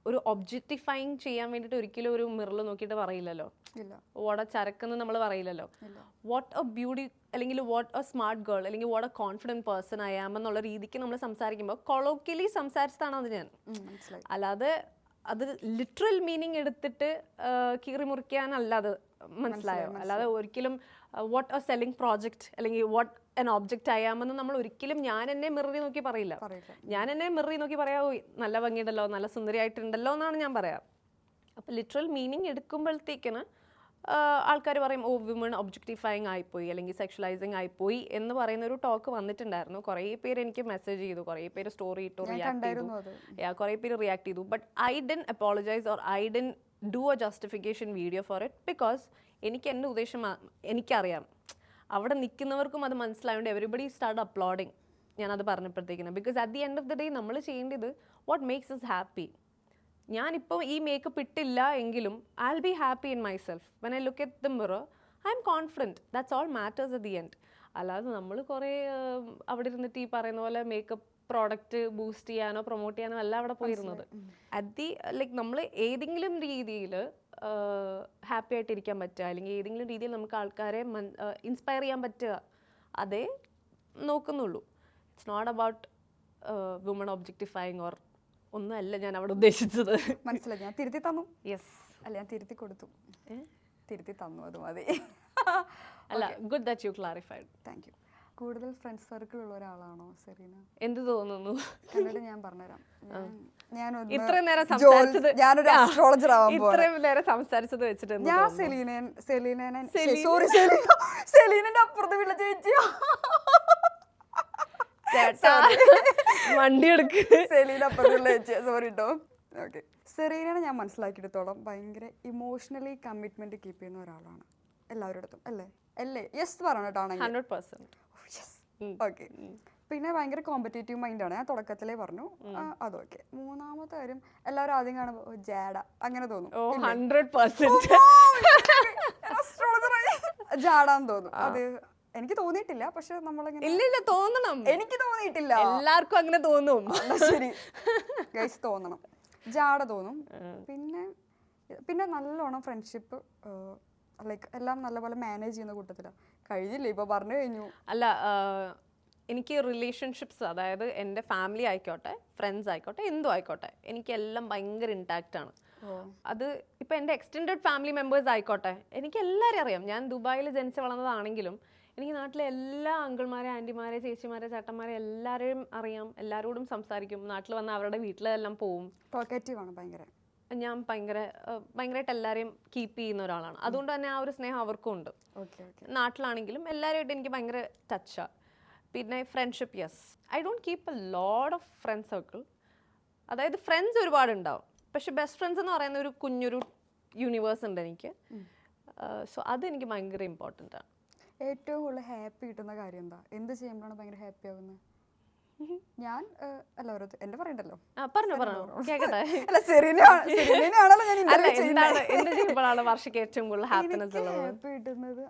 ഒരു ഒബ്ജക്റ്റിഫൈങ് ചെയ്യാൻ വേണ്ടിയിട്ട് ഒരിക്കലും ഒരു മിററിൽ നോക്കിയിട്ട് പറയില്ലല്ലോ വാട്ട് എ ചരക്കെന്ന് നമ്മൾ പറയില്ലല്ലോ. വാട്ട് എ ബ്യൂട്ടി അല്ലെങ്കിൽ വാട്ട് എ സ്മാർട്ട് ഗേൾ അല്ലെങ്കിൽ what a confident person I am എന്നുള്ള രീതിക്ക് നമ്മൾ സംസാരിക്കുമ്പോൾ കൊളോക്കിയലി സംസാരിച്ചതാണ് അത് ഞാൻ. അല്ലാതെ അത് ലിറ്ററൽ മീനിങ് എടുത്തിട്ട് കീറി മുറിക്കാനല്ല അത്, മനസ്സിലായോ? അല്ലാതെ ഒരിക്കലും വാട്ട് എ സെല്ലിംഗ് പ്രോജക്റ്റ് അല്ലെങ്കിൽ വാട്ട് എൻ ഒബ്ജക്റ്റ് ആയാമെന്ന് നമ്മൾ ഒരിക്കലും ഞാൻ എന്നെ മിററി നോക്കി പറയില്ല. ഞാൻ എന്നെ മിററി നോക്കി പറയാമോ നല്ല ഭംഗിയുണ്ടല്ലോ, നല്ല സുന്ദരിയായിട്ടുണ്ടല്ലോ എന്നാണ് ഞാൻ പറയാം. അപ്പോൾ ലിറ്ററൽ മീനിങ് എടുക്കുമ്പോഴത്തേക്കിന് ആൾക്കാർ പറയും വിമൺ ഒബ്ജക്റ്റിഫൈങ് ആയിപ്പോയി അല്ലെങ്കിൽ സെക്ഷലൈസിങ് ആയിപ്പോയി എന്ന് പറയുന്ന ഒരു ടോക്ക് വന്നിട്ടുണ്ടായിരുന്നു. കുറേ പേര് എനിക്ക് മെസ്സേജ് ചെയ്തു, കുറേ പേര് സ്റ്റോറി ഇട്ടു, റിയാക്ട് ചെയ്തു, കുറേ പേര് റിയാക്ട് ചെയ്തു. But I didn't apologise or I didn't do A justification video for it because എനിക്ക് എൻ്റെ ഉദ്ദേശം എനിക്കറിയാം. അവിടെ നിൽക്കുന്നവർക്കും അത് മനസ്സിലായതുകൊണ്ട് എവരിബഡി സ്റ്റാർട്ട് അപ്ലോഡിങ് ഞാനത് പറഞ്ഞപ്പോഴത്തേക്കിന്. Because at the end of the day നമ്മൾ ചെയ്യേണ്ടത് വാട്ട് മേക്സ് us ഹാപ്പി. ഞാനിപ്പോൾ ഈ മേക്കപ്പ് ഇട്ടില്ല എങ്കിലും I will be happy in my self. When I look at the mirror I M confident. That's all matters at the end. അല്ലാതെ നമ്മൾ കുറേ അവിടെ ഇരുന്നിട്ട് ഈ പറയുന്ന പോലെ മേക്കപ്പ് പ്രോഡക്റ്റ് ബൂസ്റ്റ് ചെയ്യാനോ പ്രൊമോട്ട് ചെയ്യാനോ അല്ല അവിടെ പോയിരുന്നത്. ലൈക്ക് നമ്മൾ ഏതെങ്കിലും രീതിയിൽ ഹാപ്പി ആയിട്ടിരിക്കാൻ പറ്റുക അല്ലെങ്കിൽ ഏതെങ്കിലും രീതിയിൽ നമുക്ക് ആൾക്കാരെ ഇൻസ്പയർ ചെയ്യാൻ പറ്റുക, അതേ നോക്കുന്നുള്ളൂ. It's not about woman objectifying or ഒന്നും അല്ല ഞാൻ അവിടെ ഉദ്ദേശിച്ചത്. മനസ്സിലായി. ഞാൻ തിരുത്തി തന്നു. യെസ്, അല്ല ഞാൻ തിരുത്തി കൊടുത്തു, തിരുത്തി തന്നു, അത് മതി. അല്ല, good that you clarified. Thank you. കൂടുതൽ ഫ്രണ്ട്സ് സർക്കിൾ ഉള്ള ഒരാളാണോ സെറീന? എന്ത് തോന്നുന്നു? എന്നിട്ട് ഞാൻ പറഞ്ഞുതരാം. ഇത്രയും നേരം സംസാരിച്ചത്, ഞാനൊരു അസ്ട്രോളജർ ആവാൻ ഇത്രയും നേരം സംസാരിച്ചത് വെച്ചിട്ട് ഞാൻ സെലീനന്റെ അപ്പുറത്ത് വീട്ടിലെ ചേച്ചിയാ. വണ്ടി എടുക്ക്. സെലീന അപ്പുറത്തുള്ള ചേച്ചിയാ, സോറി കേട്ടോ. ഓക്കെ. സെറീനനെ ഞാൻ മനസ്സിലാക്കിയെടുത്തോളം ഭയങ്കര ഇമോഷണലി കമ്മിറ്റ്മെന്റ് കീപ്പ് ചെയ്യുന്ന ഒരാളാണ് എല്ലാവരുടെ അല്ലേ? യെസ് പറഞ്ഞിട്ടാണെങ്കിൽ 100%. ഓക്കെ. പിന്നെ ഭയങ്കര കോമ്പറ്റേറ്റീവ് മൈൻഡാണ്, ഞാൻ തുടക്കത്തിലേ പറഞ്ഞു. അതൊക്കെ. മൂന്നാമത്തെ കാര്യം, എല്ലാവരും ആദ്യം കാണുമ്പോൾ ജാഡ അങ്ങനെ തോന്നും. ജാഡാന്ന് തോന്നും. അത് എനിക്ക് തോന്നിയിട്ടില്ല, പക്ഷെ നമ്മളിങ്ങനെ തോന്നണം. എനിക്ക് തോന്നിയിട്ടില്ല, എല്ലാവർക്കും അങ്ങനെ തോന്നും. ശരി ഗൈസ്, തോന്നണം. ജാഡ തോന്നും. പിന്നെ നല്ലോണം ഫ്രണ്ട്ഷിപ്പ് ലൈക്ക് എല്ലാം നല്ലപോലെ മാനേജ് ചെയ്യുന്ന കൂട്ടത്തിലാണ്. കഴിഞ്ഞില്ലേ, ഇപ്പൊ പറഞ്ഞു കഴിഞ്ഞു. അല്ല, എനിക്ക് റിലേഷൻഷിപ്സ്, അതായത് എൻ്റെ ഫാമിലി ആയിക്കോട്ടെ ഫ്രണ്ട്സ് ആയിക്കോട്ടെ എന്തും ആയിക്കോട്ടെ, എനിക്കെല്ലാം ഭയങ്കര ഇൻടാക്റ്റ് ആണ്. അത് ഇപ്പം എൻ്റെ എക്സ്റ്റെൻഡഡ് ഫാമിലി മെമ്പേഴ്സ് ആയിക്കോട്ടെ, എനിക്ക് എല്ലാവരും അറിയാം. ഞാൻ ദുബായിൽ ജനിച്ച് വളർന്നതാണെങ്കിലും എനിക്ക് നാട്ടിലെ എല്ലാ അങ്കിൾമാരെ, ആൻറ്റിമാരെ, ചേച്ചിമാരെ, ചേട്ടന്മാരെ എല്ലാവരെയും അറിയാം. എല്ലാവരോടും സംസാരിക്കും. നാട്ടിൽ വന്ന് അവരുടെ വീട്ടിലെല്ലാം പോവും. ടോക്കേറ്റീവ് ആണ് ഭയങ്കര. ഞാൻ ഭയങ്കരമായിട്ട് എല്ലാവരെയും കീപ്പ് ചെയ്യുന്ന ഒരാളാണ്. അതുകൊണ്ട് തന്നെ ആ ഒരു സ്നേഹം അവർക്കും ഉണ്ട്. നാട്ടിലാണെങ്കിലും എല്ലാവരുമായിട്ട് എനിക്ക് ഭയങ്കര ടച്ചാണ്. പിന്നെ friendship, yes, I don't keep A load of friend circle. അതായത് ഫ്രണ്ട്സ് ഒരുപാടുണ്ടാവും, പക്ഷെ ബെസ്റ്റ് ഫ്രണ്ട്സ് എന്ന് പറയുന്ന ഒരു കുഞ്ഞൊരു യൂണിവേഴ്സ് ഉണ്ട് എനിക്ക്. സോ അതെനിക്ക് ഭയങ്കര ഇമ്പോർട്ടൻ്റ് ആണ്. ഏറ്റവും കൂടുതൽ ഹാപ്പി കിട്ടുന്ന കാര്യം എന്താ? എന്ത് ചെയ്യുമ്പോഴാണ് ഭയങ്കര ഹാപ്പി ആവുന്നത്? ഞാൻ എല്ലാവരും എന്റെ പറയണ്ടല്ലോ, വർഷയ്ക്ക് ഏറ്റവും കൂടുതൽ ഹാപ്പിനെസ് ഹാപ്പി കിട്ടുന്നത്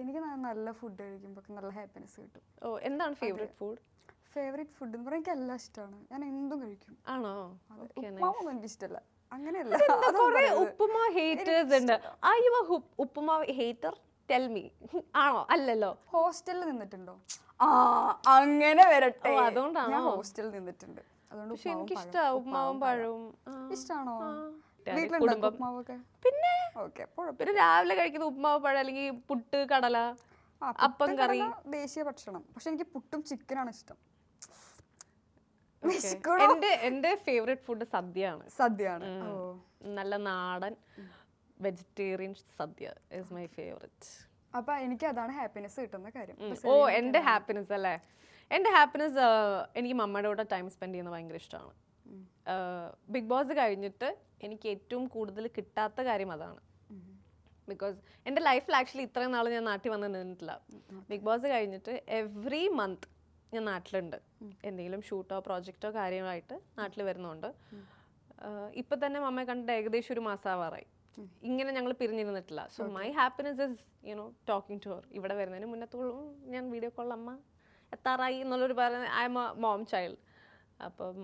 എനിക്ക് നല്ല ഫുഡ് കഴിക്കുമ്പോൾ നല്ല ഹാപ്പിനെസ് കിട്ടും. എന്താണ് ഫേവറേറ്റ് ഫുഡ്? ഫേവറേറ്റ് ഫുഡ് എന്ന് പറയാൻ എനിക്ക് എല്ലാം ഇഷ്ടമാണ്. ഞാൻ എന്തും കഴിക്കും. ആണോ? ഉപ്പുമാവൊന്നും എനിക്ക് ഇഷ്ടമല്ല. അങ്ങനെയല്ല, ഉപ്പുമാവ് ഹേറ്റേഴ്സ് ഉണ്ട്. ഉപ്പുമാവ് ഹേറ്റർ? Tell me. ആണോ? അല്ലല്ലോ. ഹോസ്റ്റലിൽ നിന്നിട്ടുണ്ടോ? ആ അങ്ങനെ വരട്ടെ. അതുകൊണ്ടാണോ? ഞാൻ ഹോസ്റ്റലിൽ നിന്നിട്ടുണ്ട്. അതുകൊണ്ട് പക്ഷെ എനിക്ക് ഇഷ്ടമാണ് ഉപ്മാവും പഴവും. ഇഷ്ടാണോ? കുടുംബം. വീട്ടിലുണ്ടോ ഉപ്മാവൊക്കെ? പിന്നെ ഓക്കെ. പിന്നെ രാവിലെ കഴിക്കുന്ന ഉപ്മാവ് പഴം അല്ലെങ്കിൽ പുട്ട് കടല അപ്പം കറി ദേശീയ ഭക്ഷണം. പക്ഷെ എനിക്ക് പുട്ടും ചിക്കനാണ് ഇഷ്ടം. എന്റെ ഫേവറേറ്റ് ഫുഡ് സദ്യയാണ്. സദ്യയാണ്. നല്ല നാടൻ vegetarian sadya is my favourite. അപ്പൊ എനിക്ക് അതാണ് ഹാപ്പിനെസ് കിട്ടുന്ന കാര്യം. ഓ എന്റെ ഹാപ്പിനെസ് അല്ലേ? എന്റെ ഹാപ്പിനെസ് എനിക്ക് മമ്മയുടെ കൂടെ ടൈം സ്പെൻഡ് ചെയ്യുന്നത് ഭയങ്കര ഇഷ്ടമാണ്. ബിഗ് ബോസ് കഴിഞ്ഞിട്ട് എനിക്ക് ഏറ്റവും കൂടുതൽ കിട്ടാത്ത കാര്യം അതാണ്. ബിക്കോസ് എൻ്റെ ലൈഫിൽ ആക്ച്വലി ഇത്രയും നാൾ ഞാൻ നാട്ടിൽ വന്ന് നിന്നിട്ടില്ല. ബിഗ് ബോസ് കഴിഞ്ഞിട്ട് എവ്രി മന്ത് ഞാൻ നാട്ടിലുണ്ട്. എന്തെങ്കിലും ഷൂട്ടോ പ്രോജക്റ്റോ കാര്യമായിട്ട് നാട്ടിൽ വരുന്നുണ്ട്. ഇപ്പം തന്നെ മമ്മയെ കണ്ടിട്ട് ഏകദേശം ഒരു മാസം ആവാറായി. ഇങ്ങനെ ഞങ്ങൾ പിരിഞ്ഞിരുന്നിട്ടില്ല. So my happiness is you know talking to her. ഇവിടെ വരുന്നതിന് മുന്നത്തോളം ഞാൻ വീഡിയോ കോൾ അമ്മ എത്താറായി എന്നുള്ളൊരു പറയുന്നത് I M A mom child. അപ്പം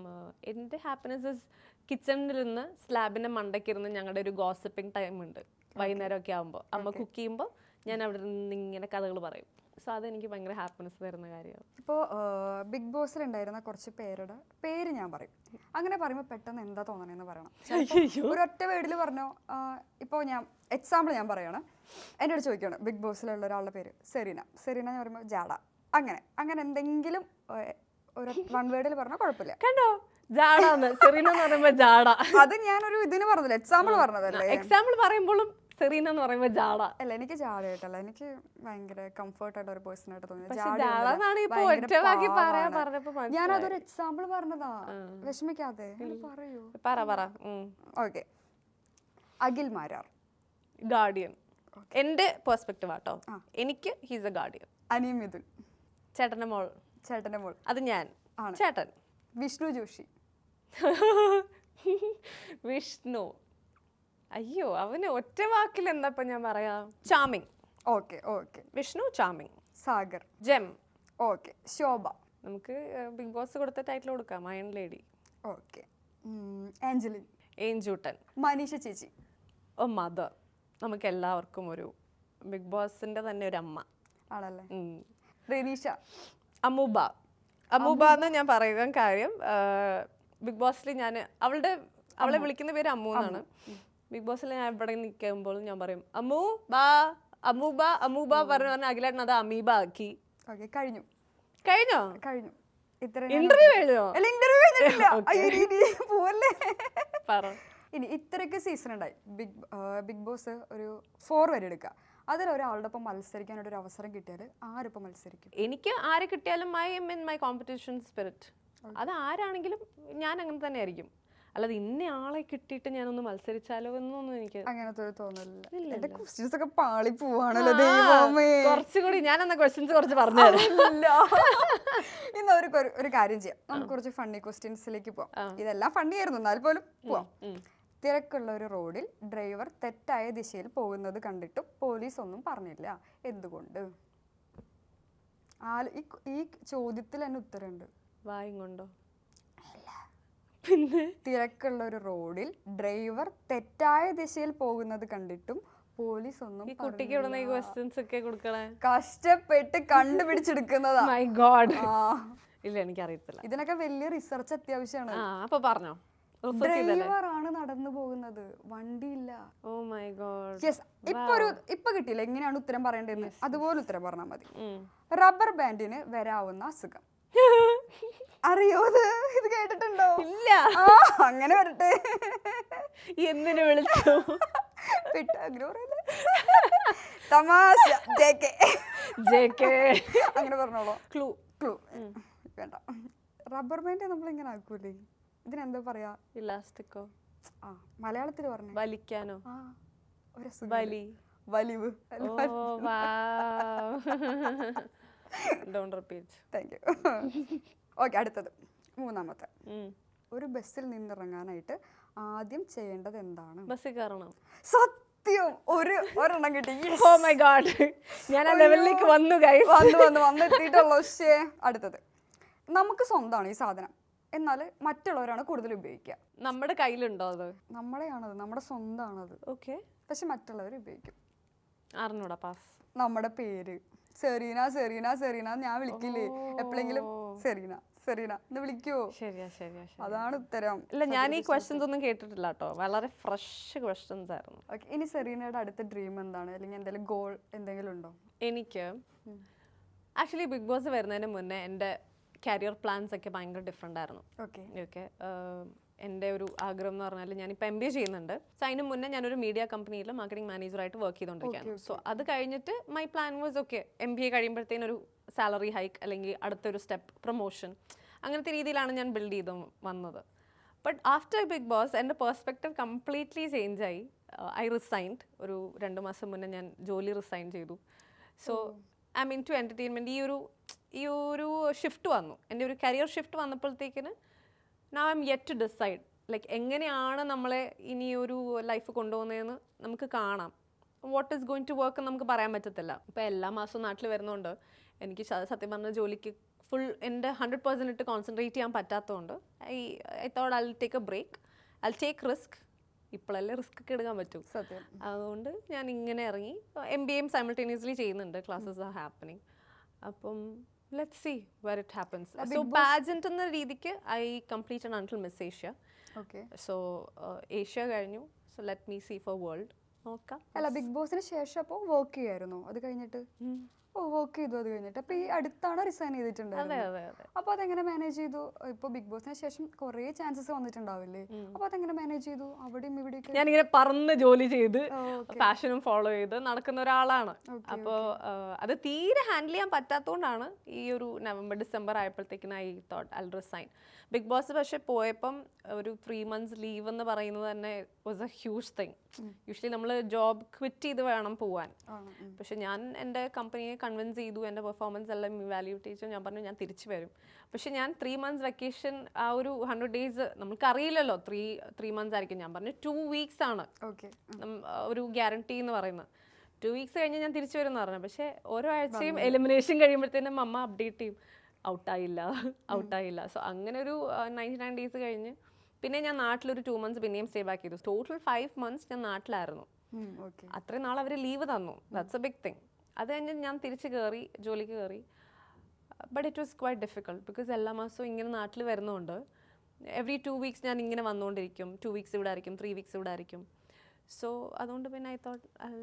എൻ്റെ ഹാപ്പിനെസ് ഇസ് കിച്ചണിൽ നിന്ന് സ്ലാബിൻ്റെ മണ്ടയ്ക്കിരുന്ന് ഞങ്ങളുടെ ഒരു ഗോസിപ്പിംഗ് ടൈം ഉണ്ട്. വൈകുന്നേരമൊക്കെ ആകുമ്പോൾ അമ്മ കുക്ക് ചെയ്യുമ്പോൾ ഞാൻ അവിടെ നിന്ന് ഇങ്ങനെ കഥകൾ പറയും. സോ അതെനിക്ക് ഭയങ്കര ഹാപ്പിനെസ് തരുന്ന കാര്യമാണ്. ഇപ്പോൾ ബിഗ് ബോസിൽ ഉണ്ടായിരുന്ന കുറച്ച് പേരുടെ പേര് ഞാൻ പറയും. അങ്ങനെ പറയുമ്പോൾ പെട്ടെന്ന് എന്താ തോന്നണേന്ന് പറയണം. ഒരൊറ്റ വേർഡിൽ പറഞ്ഞോ. ഇപ്പോൾ ഞാൻ എക്സാമ്പിൾ ഞാൻ പറയണം. എൻ്റെ അടുത്ത് ചോദിക്കുകയാണ് ബിഗ് ബോസിലുള്ള ഒരാളുടെ പേര് സെറീന. സെറീന എന്ന് പറയുമ്പോൾ ജാഡ. അങ്ങനെ എന്തെങ്കിലും ഒരു വൺ വേർഡിൽ പറഞ്ഞാൽ കുഴപ്പമില്ല. കണ്ടോ ജാഡാന്ന് സെറീന എന്ന് പറയുമ്പോൾ ജാഡ. അത് ഞാനൊരു ഇതിന് പറഞ്ഞില്ല, എക്സാമ്പിൾ പറഞ്ഞതല്ലേ. എക്സാമ്പിൾ പറയുമ്പോഴും സെറീന എന്ന് പറയുമ്പോൾ ജാഡ അല്ല. എനിക്ക് ജാഡയായിട്ടല്ല, എനിക്ക് ഭയങ്കര കംഫർട്ട് ആയിട്ട് ഒരു പേഴ്സൺ ആയിട്ട് തോന്നി. ഞാനതൊരു എക്സാമ്പിൾ പറഞ്ഞതാ, വിഷമിക്കാതെ പറയൂ. ഓക്കെ. അഖിൽ മാരാർ ഗാർഡിയൻ. എന്റെ പെർസ്പെക്റ്റീവ് ആട്ടോ. എനിക്ക് ഹീസ് എ ഗാർഡിയൻ. അനി മിഥുൻ ചേട്ടന്റെ മോൾ. അത് ഞാൻ ചേട്ടൻ. വിഷ്ണു ജോഷി. വിഷ്ണു അയ്യോ അവന് ഒറ്റ വാക്കിൽ എന്താ ഞാൻ പറയാ? Charming. Okay. Vishnu charming. Sagar. Gem. Okay. Shobha. നമുക്ക് ബിഗ് ബോസ് കൊടുത്ത ടൈറ്റിൽ കൊടുക്കാം, അയൺ ലേഡി. ഓക്കെ. ആഞ്ചലിൻ. ഏഞ്ചൂട്ടൻ. മനീഷ ചേച്ചി. Oh mother. നമുക്ക് എല്ലാവർക്കും ഒരു ബിഗ് ബോസിന്റെ തന്നെ ഒരു അമ്മ ആണല്ലേ. റെനീഷ. അമൂബ എന്ന് ഞാൻ പറയുന്ന കാര്യം, ബിഗ് ബോസിൽ ഞാൻ അവളെ വിളിക്കുന്ന പേര് അമ്മു എന്നാണ്. ബിഗ് ബോസിൽ ഞാൻ ഇവിടെ നിൽക്കുമ്പോൾ ഞാൻ പറയും അമൂബ പറഞ്ഞ അഖിലേട്ടൻ അത് അമീബ ആക്കി. കഴിഞ്ഞോ? ഇന്റർവ്യൂ കഴിഞ്ഞോ? ഇനി ഇത്രയൊക്കെ സീസൺ ഉണ്ടായി. ബിഗ് ബോസ് ഒരു 4 വരെ എടുക്കുക. അതിലൊരാളുടെ ഒപ്പം മത്സരിക്കാനായിട്ട് ഒരു അവസരം കിട്ടിയാൽ ആരൊപ്പം മത്സരിക്കും? എനിക്ക് ആരെ കിട്ടിയാലും മൈ കോമ്പറ്റീഷൻ സ്പിരിറ്റ്. അത് ആരാണെങ്കിലും ഞാൻ അങ്ങനെ തന്നെ ആയിരിക്കും. അല്ലാതെ ഇന്ന ആളെ കിട്ടിയിട്ട് ഞാനൊന്ന് മത്സരിച്ചാലോ എന്നൊന്നും എനിക്ക് അങ്ങനത്തെ ഒരു തോന്നലില്ല. എന്റെ ക്വസ്റ്റ്യൻസ് ഒക്കെ പാളി പോവാണല്ലോ ദൈവമേ. കുറച്ചുകൂടി ഞാൻ എന്നാ ക്വസ്റ്റ്യൻസ് കുറച്ച് പറഞ്ഞില്ല. ഇന്ന് ഒരു കാര്യം ചെയ്യാം, നമുക്ക് കുറച്ച് ഫണ്ണി ക്വസ്റ്റ്യൻസിലേക്ക് പോവാം. ഇതെല്ലാം ഫണ്ണി ആയിരുന്നു, എന്നാൽ പോലും പോവാം. തിരക്കുള്ള ഒരു റോഡിൽ ഡ്രൈവർ തെറ്റായ ദിശയിൽ പോകുന്നത് കണ്ടിട്ടും പോലീസ് ഒന്നും പറഞ്ഞില്ല, എന്തുകൊണ്ട്? ഈ ചോദ്യത്തിൽ തന്നെ ഉത്തരമുണ്ട്. വായും കൊണ്ടോ? പിന്നെ തിരക്കുള്ള ഒരു റോഡിൽ ഡ്രൈവർ തെറ്റായ ദിശയിൽ പോകുന്നത് കണ്ടിട്ടും പോലീസ് ഒന്നും. കുട്ടിക്ക് ഇവിടുന്ന് ഈ ക്വസ്റ്റ്യൻസ് ഒക്കെ കൊടുക്കണേ കഷ്ടപ്പെട്ട് കണ്ടുപിടിച്ചെടുക്കുന്നതാ. My God. ഇല്ല എനിക്ക് അറിയത്തില്ല. ഇതിനൊക്കെ വലിയ റിസർച്ച് അത്യാവശ്യമാണ്. അപ്പൊ പറഞ്ഞോ. ഡ്രൈവർ ആണ് നടന്നു പോകുന്നത്, വണ്ടിയില്ല. Oh my God. യെസ്. ഇപ്പൊ കിട്ടിയില്ല എങ്ങനെയാണ് ഉത്തരം പറയേണ്ടതെന്ന്, അതുപോലെ ഉത്തരം പറഞ്ഞാൽ മതി. റബ്ബർ ബാൻഡിന് വരാവുന്ന അസുഖം അറിയോ? ഇത് കേട്ടിട്ടുണ്ടോ? ഇല്ല. അങ്ങനെ വരട്ടെ. എന്തിനു വിളിച്ചു? തമാശ. അങ്ങനെ പറഞ്ഞോളൂ. ക്ലൂ വേണ്ട. റബ്ബർ ബാൻഡ് നമ്മൾ ഇങ്ങനെ ആക്കൂലേ, ഇതിനെന്താ പറയാ? ഇലാസ്റ്റിക്കോ? മലയാളത്തിൽ പറഞ്ഞു. വലിക്കാനോ? വലിവ്. Don't repeat. Thank you. Okay. അടുത്തത് മൂന്നാമത്തെ. ഒരു ബസ്സിൽ നിന്നിറങ്ങാനായിട്ട് ആദ്യം ചെയ്യേണ്ടത് എന്താണ്? ബസ്സിൽ കയറണം. സത്യം. ഒരെണ്ണം കിട്ടി. Oh my god. ഞാൻ ആ ലെവലിലേക്ക് വന്നു ഗൈസ്. വന്നെത്തിയിട്ടുള്ളൂ. അടുത്തത്. നമുക്ക് സ്വന്തമാണ് ഈ സാധനം, എന്നാൽ മറ്റുള്ളവരാണ് കൂടുതൽ ഉപയോഗിക്കുക. നമ്മുടെ കയ്യിലുണ്ടോ അത്? നമ്മളെയാണത്, നമ്മുടെ സ്വന്തമാണത്. ഓക്കെ. പക്ഷെ മറ്റുള്ളവർ ഉപയോഗിക്കും. അറിഞ്ഞൂടാ പാസ്. നമ്മുടെ പേര് സെറീന സെറീന സെറീന ഞാൻ വിളിക്കില്ലേ എപ്പോഴെങ്കിലും, സെറീന സെറീന എന്ന് വിളിക്കുവോ? ശരിയാ ശരിയാ. അതാണ് ഉത്തരം. ഇല്ല, ഞാൻ ഈ ക്വസ്റ്റ്യൻസ് ഒന്നും കേട്ടിട്ടില്ല കേട്ടോ, വളരെ ഫ്രഷ് ക്വസ്റ്റ്യൻസ് ആയിരുന്നു. ഓക്കെ, ഇനി സെറീനയുടെ അടുത്ത ഡ്രീം എന്താണ്, അല്ലെങ്കിൽ എന്തെങ്കിലും ഗോൾ എന്തെങ്കിലും ഉണ്ടോ? എനിക്ക് ആക്ച്വലി ബിഗ് ബോസ് വരുന്നതിന് മുന്നേ എൻ്റെ കരിയർ പ്ലാൻസ് ഒക്കെ ഭയങ്കര ഡിഫറെൻ്റ് ആയിരുന്നു. ഓക്കെ ഓക്കെ, എൻ്റെ ഒരു ആഗ്രഹം എന്ന് പറഞ്ഞാൽ ഞാനിപ്പോൾ MBA ചെയ്യുന്നുണ്ട്. സോ അതിന് മുന്നേ ഞാനൊരു മീഡിയ കമ്പനിയിൽ മാർക്കറ്റിംഗ് മാനേജറായിട്ട് വർക്ക് ചെയ്തുകൊണ്ടിരിക്കുകയാണ്. സോ അത് കഴിഞ്ഞിട്ട് my plan was okay, MBA കഴിയുമ്പോഴത്തേനൊരു സാലറി ഹൈക്ക് അല്ലെങ്കിൽ അടുത്തൊരു സ്റ്റെപ്പ് പ്രൊമോഷൻ, അങ്ങനത്തെ രീതിയിലാണ് ഞാൻ ബിൽഡ് ചെയ്ത് വന്നത്. ബട്ട് ആഫ്റ്റർ ബിഗ് ബോസ് എൻ്റെ പെർസ്പെക്റ്റീവ് കംപ്ലീറ്റ്ലി ചേഞ്ചായി. I resigned. ഒരു 2 മാസം മുന്നേ ഞാൻ ജോലി റിസൈൻ ചെയ്തു. So I mean to entertainment. ഈ ഒരു ഷിഫ്റ്റ് വന്നു, എൻ്റെ ഒരു കരിയർ ഷിഫ്റ്റ് വന്നപ്പോഴത്തേക്കിന് now I am yet to decide like എങ്ങനെയാണ് നമ്മളെ ഇനി ഒരു ലൈഫ് കൊണ്ടുപോകുന്നതെന്ന് നമുക്ക് കാണാം. What is going to work എന്ന് നമുക്ക് പറയാൻ പറ്റത്തില്ല. ഇപ്പോൾ എല്ലാ മാസവും നാട്ടിൽ വരുന്നതുകൊണ്ട് എനിക്ക് സത്യം പറഞ്ഞ ജോലിക്ക് ഫുൾ എൻ്റെ 100% ഇട്ട് കോൺസെൻട്രേറ്റ് ചെയ്യാൻ പറ്റാത്തതുകൊണ്ട് I thought I will take a break, I will take risk. ഇപ്പോഴല്ലേ റിസ്ക് ഒക്കെ എടുക്കാൻ പറ്റും. സത്യം. അതുകൊണ്ട് ഞാൻ ഇങ്ങനെ ഇറങ്ങി. MBAയും സൈമിൾട്ടേനിയസ്ലി ചെയ്യുന്നുണ്ട്, ക്ലാസ്സസ് ആർ ഹാപ്പനിങ്. അപ്പം let's see where it happens. So pageant എന്ന രീതിക്ക് I completed until Miss Asia. Okay, so Asia കഴിഞ്ഞു. So let me see for world. നോക്കാം. അല്ല, ബിഗ് ബോസിന് ശേഷം അപ്പോൾ വർക്ക് ചെയ്യായിരുന്നോ അത് കഴിഞ്ഞിട്ട്? ഓ, വർക്ക് ചെയ്തു അത് കഴിഞ്ഞിട്ട്. അപ്പോൾ ഈ അടുത്താണ് റിസൈൻ ചെയ്തിട്ടുണ്ടായിരുന്നത്. അതെ അതെ അതെ. അപ്പോൾ അതെങ്ങനെ മാനേജ് ചെയ്തു? ഇപ്പോൾ ബിഗ് ബോസിന് ശേഷം കുറേ ചാൻസസ് വന്നിട്ടുണ്ടാവില്ലേ, അപ്പോൾ അതെങ്ങനെ മാനേജ് ചെയ്തു? അവിടെയും ഇവിടെയൊക്കെ ഞാനിങ്ങനെ പറന്ന് ജോലി ചെയ്ത് പാഷനും ഫോളോ ചെയ്ത് നടക്കുന്ന ഒരാളാണ്. അപ്പോൾ അത് തീരെ ഹാൻഡിൽ ചെയ്യാൻ പറ്റാത്തതുകൊണ്ടാണ് ഈ ഒരു നവംബർ ഡിസംബർ ആയപ്പോഴത്തേക്കിന് I thought I resign. Bigg Boss പക്ഷേ പോയപ്പം ഒരു 3 months ലീവ് എന്ന് പറയുന്നത് തന്നെ was a huge thing. Usually നമ്മൾ ജോബ് ക്വിറ്റ് ചെയ്ത് വേണം പോവാൻ. പക്ഷെ ഞാൻ എൻ്റെ കമ്പനിയെ കൺവിൻസ് ചെയ്തു, എൻ്റെ പെർഫോമൻസ് എല്ലാം ഇവാലുവേറ്റ് ചെയ്തു. ഞാൻ പറഞ്ഞു ഞാൻ തിരിച്ചു വരും. പക്ഷെ ഞാൻ 3 months വെക്കേഷൻ, ആ ഒരു 100 days നമുക്കറിയില്ലല്ലോ 3 months ആയിരിക്കും. ഞാൻ പറഞ്ഞു 2 weeks ആണ് ഒരു ഗ്യാരണ്ടി എന്ന് പറയുന്നത്. 2 weeks കഴിഞ്ഞ് ഞാൻ തിരിച്ചു വരും എന്ന് പറഞ്ഞു. പക്ഷേ ഓരോ ആഴ്ചയും എലിമിനേഷൻ കഴിയുമ്പോഴത്തേനും അമ്മ അപ്ഡേറ്റ് ചെയ്യും, ഔട്ടായില്ല. സോ അങ്ങനെ ഒരു 99 days കഴിഞ്ഞ് പിന്നെ ഞാൻ നാട്ടിലൊരു 2 months പിന്നെയും സ്റ്റേ ബാക്ക് ചെയ്തു. ടോട്ടൽ 5 months ഞാൻ നാട്ടിലായിരുന്നു. അത്രയും നാൾ അവർ ലീവ് തന്നു. That's a big thing. അത് കഴിഞ്ഞ് ഞാൻ തിരിച്ച് കയറി, ജോലിക്ക് കയറി. But it was quite difficult because എല്ലാ മാസവും ഇങ്ങനെ നാട്ടിൽ വരുന്നതുകൊണ്ട് എവറി 2 weeks ഞാൻ ഇങ്ങനെ വന്നുകൊണ്ടിരിക്കും. 2 weeks ഇവിടെ ആയിരിക്കും, 3 weeks ഇവിടെ ആയിരിക്കും. സോ അതുകൊണ്ട് പിന്നെ ഐ തോട്ട് ഐ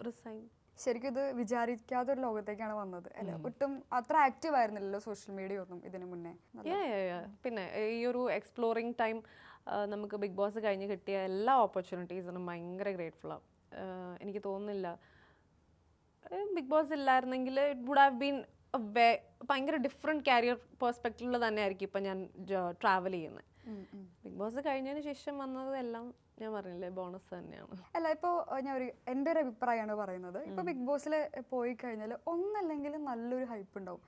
റിസൈൻ. ശരിക്കും ഇത് വിചാരിക്കാത്ത ഒരു ലോകത്തേക്കാണ് വന്നത് അല്ലേ? ഒട്ടും അത്ര ആക്റ്റീവ് ആയിരുന്നില്ലല്ലോ സോഷ്യൽ മീഡിയ ഒന്നും ഇതിനു മുന്നേ. പിന്നെ ഈ ഒരു എക്സ്പ്ലോറിങ് ടൈം നമുക്ക് ബിഗ് ബോസ് കഴിഞ്ഞ് കിട്ടിയ എല്ലാ ഓപ്പർച്യൂണിറ്റീസിനും ഭയങ്കര ഗ്രേറ്റ്ഫുള്ളാണ്. എനിക്ക് തോന്നുന്നില്ല ബിഗ് ബോസ് ഇല്ലായിരുന്നെങ്കിൽ ഇറ്റ് വുഡ് ഹാവ് ബീൻ ഭയങ്കര ഡിഫറെൻറ്റ് കരിയർ പെർസ്പെക്റ്റീവിൽ തന്നെ ആയിരിക്കും ഇപ്പം ഞാൻ ട്രാവൽ ചെയ്യുന്നത്. ബിഗ് ബോസ് കഴിഞ്ഞതിന് ശേഷം വന്നത് എല്ലാം ഞാൻ പറഞ്ഞില്ലേ ബോണസ് തന്നെയാണ്. അല്ല, ഇപ്പോൾ എൻ്റെ ഒരു അഭിപ്രായമാണ് പറയുന്നത്. ഇപ്പോൾ ബിഗ് ബോസിൽ പോയി കഴിഞ്ഞാൽ ഒന്നല്ലെങ്കിൽ നല്ലൊരു ഹൈപ്പ് ഉണ്ടാവും,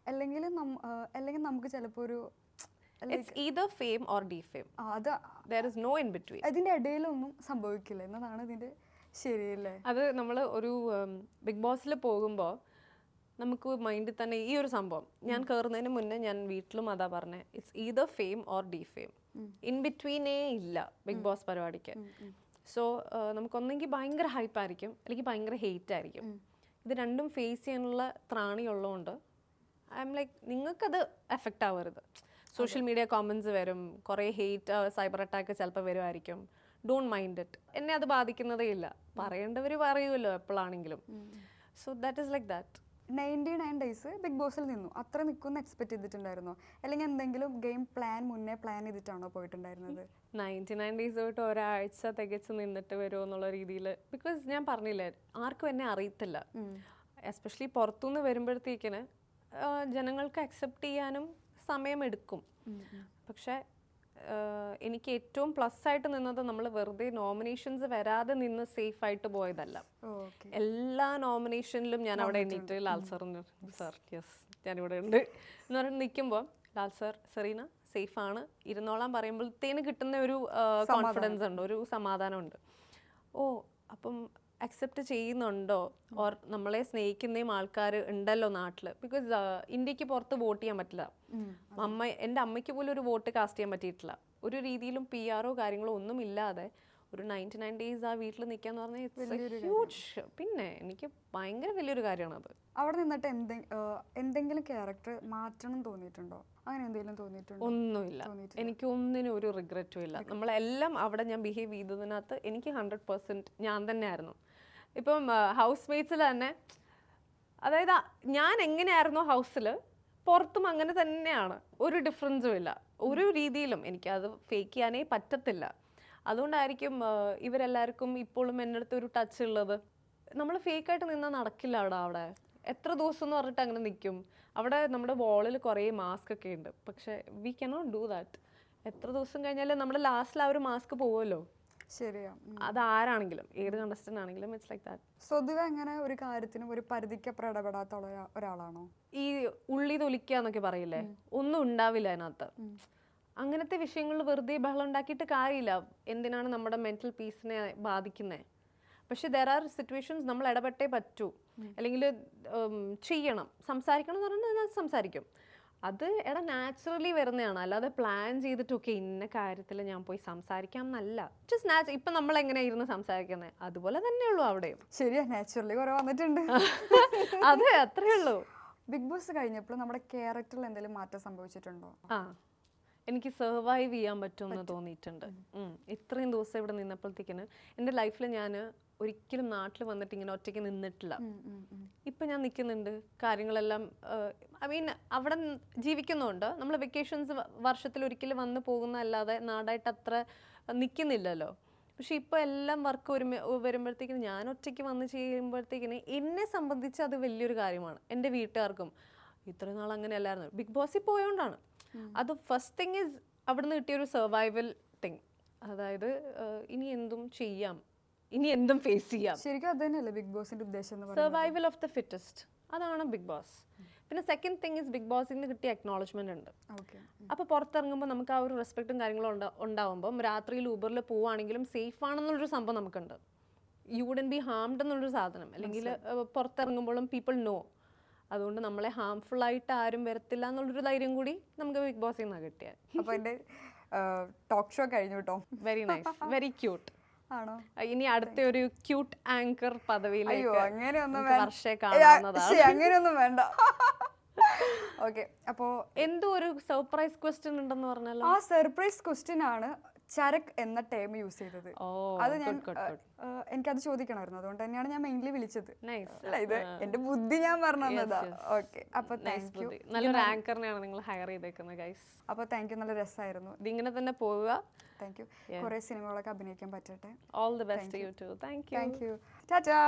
അല്ലെങ്കിൽ നമുക്ക് ചിലപ്പോൾ ഒരു ഫെയിം ഓർ ഡിഫെയിം. അതിൻ്റെ ഇടയിലൊന്നും സംഭവിക്കില്ല എന്നതാണ് ഇതിൻ്റെ ശരിയല്ലേ? അത് നമ്മൾ ഒരു ബിഗ് ബോസിൽ പോകുമ്പോൾ നമുക്ക് മൈൻഡിൽ തന്നെ ഈ ഒരു സംഭവം, ഞാൻ കയറുന്നതിന് മുന്നേ ഞാൻ വീട്ടിലും അതാ പറഞ്ഞത്, it's either fame or defame. In ബിറ്റ്വീനേ ഇല്ല ബിഗ് ബോസ് പരിപാടിക്ക്. സോ നമുക്കൊന്നെങ്കിൽ ഭയങ്കര ഹൈപ്പായിരിക്കും, അല്ലെങ്കിൽ ഭയങ്കര ഹെയ്റ്റ് ആയിരിക്കും. ഇത് രണ്ടും ഫേസ് ചെയ്യാനുള്ള ത്രാണി ഉള്ളതുകൊണ്ട് ഐ എം ലൈക്ക്, നിങ്ങൾക്കത് എഫക്റ്റ് ആവരുത്. സോഷ്യൽ മീഡിയ കോമൻസ് വരും, കുറേ ഹെയ്റ്റ്, സൈബർ അറ്റാക്ക് ചിലപ്പോൾ വരുമായിരിക്കും. Don't mind it. എന്നെ അത് ബാധിക്കുന്നതേ ഇല്ല. പറയേണ്ടവർ പറയുമല്ലോ എപ്പോഴാണെങ്കിലും. So that is like that. 99 days Bigg ബോസിൽ നിന്നു. അത്ര നിൽക്കുമെന്ന് എക്സ്പെക്ട് ചെയ്തിട്ടുണ്ടായിരുന്നോ? അല്ലെങ്കിൽ എന്തെങ്കിലും ഗെയിം മുന്നേ പ്ലാൻ ചെയ്തിട്ടാണോ പോയിട്ടുണ്ടായിരുന്നത്? 99 days തൊട്ട് ഒരാഴ്ച തികച്ച് നിന്നിട്ട് വരുമോ എന്നുള്ള രീതിയിൽ. ബിക്കോസ് ഞാൻ പറഞ്ഞില്ലേ, ആർക്കും എന്നെ അറിയത്തില്ല. എസ്പെഷ്യലി പുറത്തുനിന്ന് വരുമ്പോഴത്തേക്കിന് ജനങ്ങൾക്ക് അക്സെപ്റ്റ് ചെയ്യാനും സമയമെടുക്കും. പക്ഷേ എനിക്ക് ഏറ്റവും പ്ലസ് ആയിട്ട് നിന്നത് നമ്മൾ വെറുതെ നോമിനേഷൻസ് വരാതെ നിന്ന് സേഫ് ആയിട്ട് പോയതല്ല. എല്ലാ നോമിനേഷനിലും ഞാൻ അവിടെ എണ്ണീറ്റ് ലാൽ സാറിന് സാർ യെസ് ഞാനിവിടെ ഉണ്ട് എന്ന് പറഞ്ഞിട്ട് നിൽക്കുമ്പോൾ ലാൽ സാർ സെറീന സേഫ് ആണ് ഇരുന്നോളാൻ പറയുമ്പോഴത്തേന് കിട്ടുന്ന ഒരു കോൺഫിഡൻസ് ഉണ്ട്, ഒരു സമാധാനമുണ്ട്. ഓ അപ്പം അക്സെപ്റ്റ് ചെയ്യുന്നുണ്ടോ, ഓർ നമ്മളെ സ്നേഹിക്കുന്നേയും ആൾക്കാർ ഉണ്ടല്ലോ നാട്ടിൽ. ബിക്കോസ് ഇന്ത്യക്ക് പുറത്ത് വോട്ട് ചെയ്യാൻ പറ്റില്ല. എൻ്റെ അമ്മയ്ക്ക് പോലും ഒരു വോട്ട് കാസ്റ്റ് ചെയ്യാൻ പറ്റിയിട്ടില്ല. ഒരു രീതിയിലും PR കാര്യങ്ങളോ ഒന്നും ഇല്ലാതെ ഒരു 99 ഡേയ്സ് ആ വീട്ടിൽ നിൽക്കാന്ന് പറഞ്ഞാൽ ഹ്യൂജ്. പിന്നെ എനിക്ക് ഭയങ്കര വലിയൊരു കാര്യമാണ് അത്. അവിടെ നിന്നിട്ട് എന്തെങ്കിലും ക്യാരക്ടർ മാറ്റണം തോന്നിയിട്ടുണ്ടോ? അങ്ങനെ എന്തെങ്കിലും തോന്നിയിട്ടുണ്ടോ? ഒന്നുമില്ല, എനിക്ക് ഒന്നിനും ഒരു റിഗ്രറ്റും ഇല്ല. നമ്മളെല്ലാം അവിടെ ഞാൻ ബിഹേവ് ചെയ്തതിനകത്ത് എനിക്ക് 100% ഞാൻ തന്നെയായിരുന്നു. ഇപ്പം ഹൗസ് മേറ്റ്സിൽ തന്നെ, അതായത് ഞാൻ എങ്ങനെയായിരുന്നു ഹൗസിൽ പുറത്തും അങ്ങനെ തന്നെയാണ്. ഒരു ഡിഫറൻസും ഇല്ല ഒരു രീതിയിലും. എനിക്കത് ഫേക്ക് ചെയ്യാനേ പറ്റത്തില്ല. അതുകൊണ്ടായിരിക്കും ഇവരെല്ലാവർക്കും ഇപ്പോഴും എൻ്റെ അടുത്ത് ഒരു ടച്ച് ഉള്ളത്. നമ്മൾ ഫേക്കായിട്ട് നിന്നാൽ നടക്കില്ല. അവിടെ എത്ര ദിവസം എന്ന് പറഞ്ഞിട്ട് അങ്ങനെ നിൽക്കും. അവിടെ നമ്മുടെ വാളിൽ കുറേ മാസ്ക് ഒക്കെ ഉണ്ട്, പക്ഷെ വി കനോട്ട് ഡു ദാറ്റ്. എത്ര ദിവസം കഴിഞ്ഞാലും നമ്മുടെ ലാസ്റ്റിൽ ആ ഒരു മാസ്ക് പോവുമല്ലോ. ശരിയാ. അതാരാണെങ്കിലും ഏത് കണ്ടസ്റ്റന്റ് ആണെങ്കിലും ഇറ്റ്സ് ലൈക്ക് ദാറ്റ്. സ്വതവേ അങ്ങനെ ഒരു കാര്യത്തിനും ഒരു പരിധിക്കപ്പുറം ഇടപെടാത്ത ഒരാളാണോ? ഈ ഉള്ളി തൊലിക്കുക എന്നൊക്കെ പറയില്ലേ, ഒന്നും ഉണ്ടാവില്ല അതിനകത്ത്. അങ്ങനത്തെ വിഷയങ്ങളിൽ വെറുതെ ബഹളം ഉണ്ടാക്കിയിട്ട് കാര്യമില്ല. എന്തിനാണ് നമ്മുടെ മെന്റൽ പീസിനെ ബാധിക്കുന്നത്? പക്ഷെ ദർ ആർ സിറ്റുവേഷൻസ് നമ്മൾ ഇടപെട്ടേ പറ്റൂ, അല്ലെങ്കിൽ ചെയ്യണം. സംസാരിക്കണം എന്ന് പറഞ്ഞാൽ സംസാരിക്കും. അത് നാച്ചുറലി വരുന്നതാണ്, അല്ലാതെ പ്ലാൻ ചെയ്തിട്ടൊക്കെ ഇന്ന കാര്യത്തിൽ ഞാൻ പോയി സംസാരിക്കാം എന്നല്ല. ജസ്റ്റ് ഇപ്പം നമ്മൾ എങ്ങനെയാ ഇരുന്ന് സംസാരിക്കുന്നത് അതുപോലെ തന്നെയുള്ളൂ അവിടെയും. ശരിയാ, നാച്ചുറലി കുറെ വന്നിട്ടുണ്ട്. അതെ, അത്രേ ഉള്ളൂ. ബിഗ് ബോസ് കഴിഞ്ഞപ്പോൾ നമ്മുടെ ക്യാരക്ടറിൽ എന്തെങ്കിലും മാറ്റം സംഭവിച്ചിട്ടുണ്ടോ? എനിക്ക് സർവൈവ് ചെയ്യാൻ പറ്റുമെന്ന് തോന്നിയിട്ടുണ്ട്. ഇത്രയും ദിവസം ഇവിടെ നിന്നപ്പോഴത്തേക്കിന് എൻ്റെ ലൈഫിൽ ഞാൻ ഒരിക്കലും നാട്ടിൽ വന്നിട്ട് ഇങ്ങനെ ഒറ്റയ്ക്ക് നിന്നിട്ടില്ല. ഇപ്പം ഞാൻ നിൽക്കുന്നുണ്ട്, കാര്യങ്ങളെല്ലാം ഐ മീൻ അവിടെ ജീവിക്കുന്നുണ്ട്. നമ്മൾ വെക്കേഷൻസ് വർഷത്തിൽ ഒരിക്കലും വന്ന് പോകുന്നതല്ലാതെ നാടായിട്ട് അത്ര നിൽക്കുന്നില്ലല്ലോ. പക്ഷെ ഇപ്പോൾ എല്ലാം വർക്ക് വരുമ്പോഴത്തേക്കിന് ഞാൻ ഒറ്റയ്ക്ക് വന്ന് ചെയ്യുമ്പോഴത്തേക്കിന് എന്നെ സംബന്ധിച്ച് അത് വലിയൊരു കാര്യമാണ്. എൻ്റെ വീട്ടുകാർക്കും ഇത്രയും നാൾ അങ്ങനെ അല്ലായിരുന്നു. ബിഗ് ബോസിൽ പോയോണ്ടാണ് അത്. ഫസ്റ്റ് തിങ് ഈസ് അവിടുന്ന് കിട്ടിയൊരു സർവൈവൽ തിങ്. അതായത് ഇനി എന്തും ചെയ്യാം, ഇനി എന്തും ഫേസ് ചെയ്യാം. ശരിക്കും അത് തന്നെയല്ലേ ബിഗ് ബോസിന്റെ ഉദ്ദേശം? സർവൈവൽ ഓഫ് ദ ഫിറ്റസ്റ്റ്, അതാണ് ബിഗ് ബോസ്. പിന്നെ സെക്കൻഡ് തിങ് ഈസ് ബിഗ് ബോസിൽ നിന്ന് കിട്ടിയ അക്നോളജ്മെന്റ് ഉണ്ട്. അപ്പോൾ പുറത്തിറങ്ങുമ്പോൾ നമുക്ക് ആ ഒരു റെസ്പെക്റ്റും കാര്യങ്ങളും ഉണ്ടാവുമ്പം രാത്രിയിൽ ഊബറിൽ പോവുകയാണെങ്കിലും സേഫ് ആണെന്നുള്ളൊരു സംഭവം നമുക്കുണ്ട്. യു വുഡന്റ് ബി ഹാംഡ് എന്നുള്ളൊരു സാധനം. അല്ലെങ്കിൽ പുറത്തിറങ്ങുമ്പോഴും പീപ്പിൾ നോ. അതുകൊണ്ട് നമ്മളെ ഹാംഫുൾ ആയിട്ട് ആരും വരത്തില്ല എന്നുള്ളൊരു ധൈര്യം കൂടി നമുക്ക് ബിഗ് ബോസിൽ നിന്നാണ് കിട്ടിയത്. അപ്പോൾ എൻ്റെ ടോക്ക് ഷോ കഴിഞ്ഞു കേട്ടോ. Very nice, very cute. ആണോ? ഇനി അടുത്ത ഒരു ക്യൂട്ട് ആങ്കർ പദവിയിലേക്ക് അങ്ങനെയൊന്നും വേണ്ട. ഓക്കെ, അപ്പോ എന്തോ ഒരു സർപ്രൈസ് ക്വസ്റ്റ്യൻ ഉണ്ടെന്ന് പറഞ്ഞല്ലോ. ആ സർപ്രൈസ് ക്വസ്റ്റ്യൻ ആണ് ചരക് എന്ന ടേം യൂസ് ചെയ്തത്. അത് ഞാൻ എനിക്കത് ചോദിക്കണമായിരുന്നു, അതുകൊണ്ട് തന്നെയാണ് ഞാൻ മെയിൻലി വിളിച്ചത്. ഇത് എന്റെ ബുദ്ധി ഞാൻ പറഞ്ഞതാ. ഓക്കെ, അപ്പൊ താങ്ക് യു. നല്ലൊരു ആങ്കറിനെയാണ് നിങ്ങൾ ഹയർ ചെയ്തേക്കുന്നത് ഗൈസ്. അപ്പൊ താങ്ക് യു, നല്ല രസമായിരുന്നു. ഇതിങ്ങനെ തന്നെ പോവുക. Thank you. കുറെ സിനിമകളൊക്കെ അഭിനയിക്കാൻ പറ്റട്ടെ. All the best to you too. Thank you. Tata.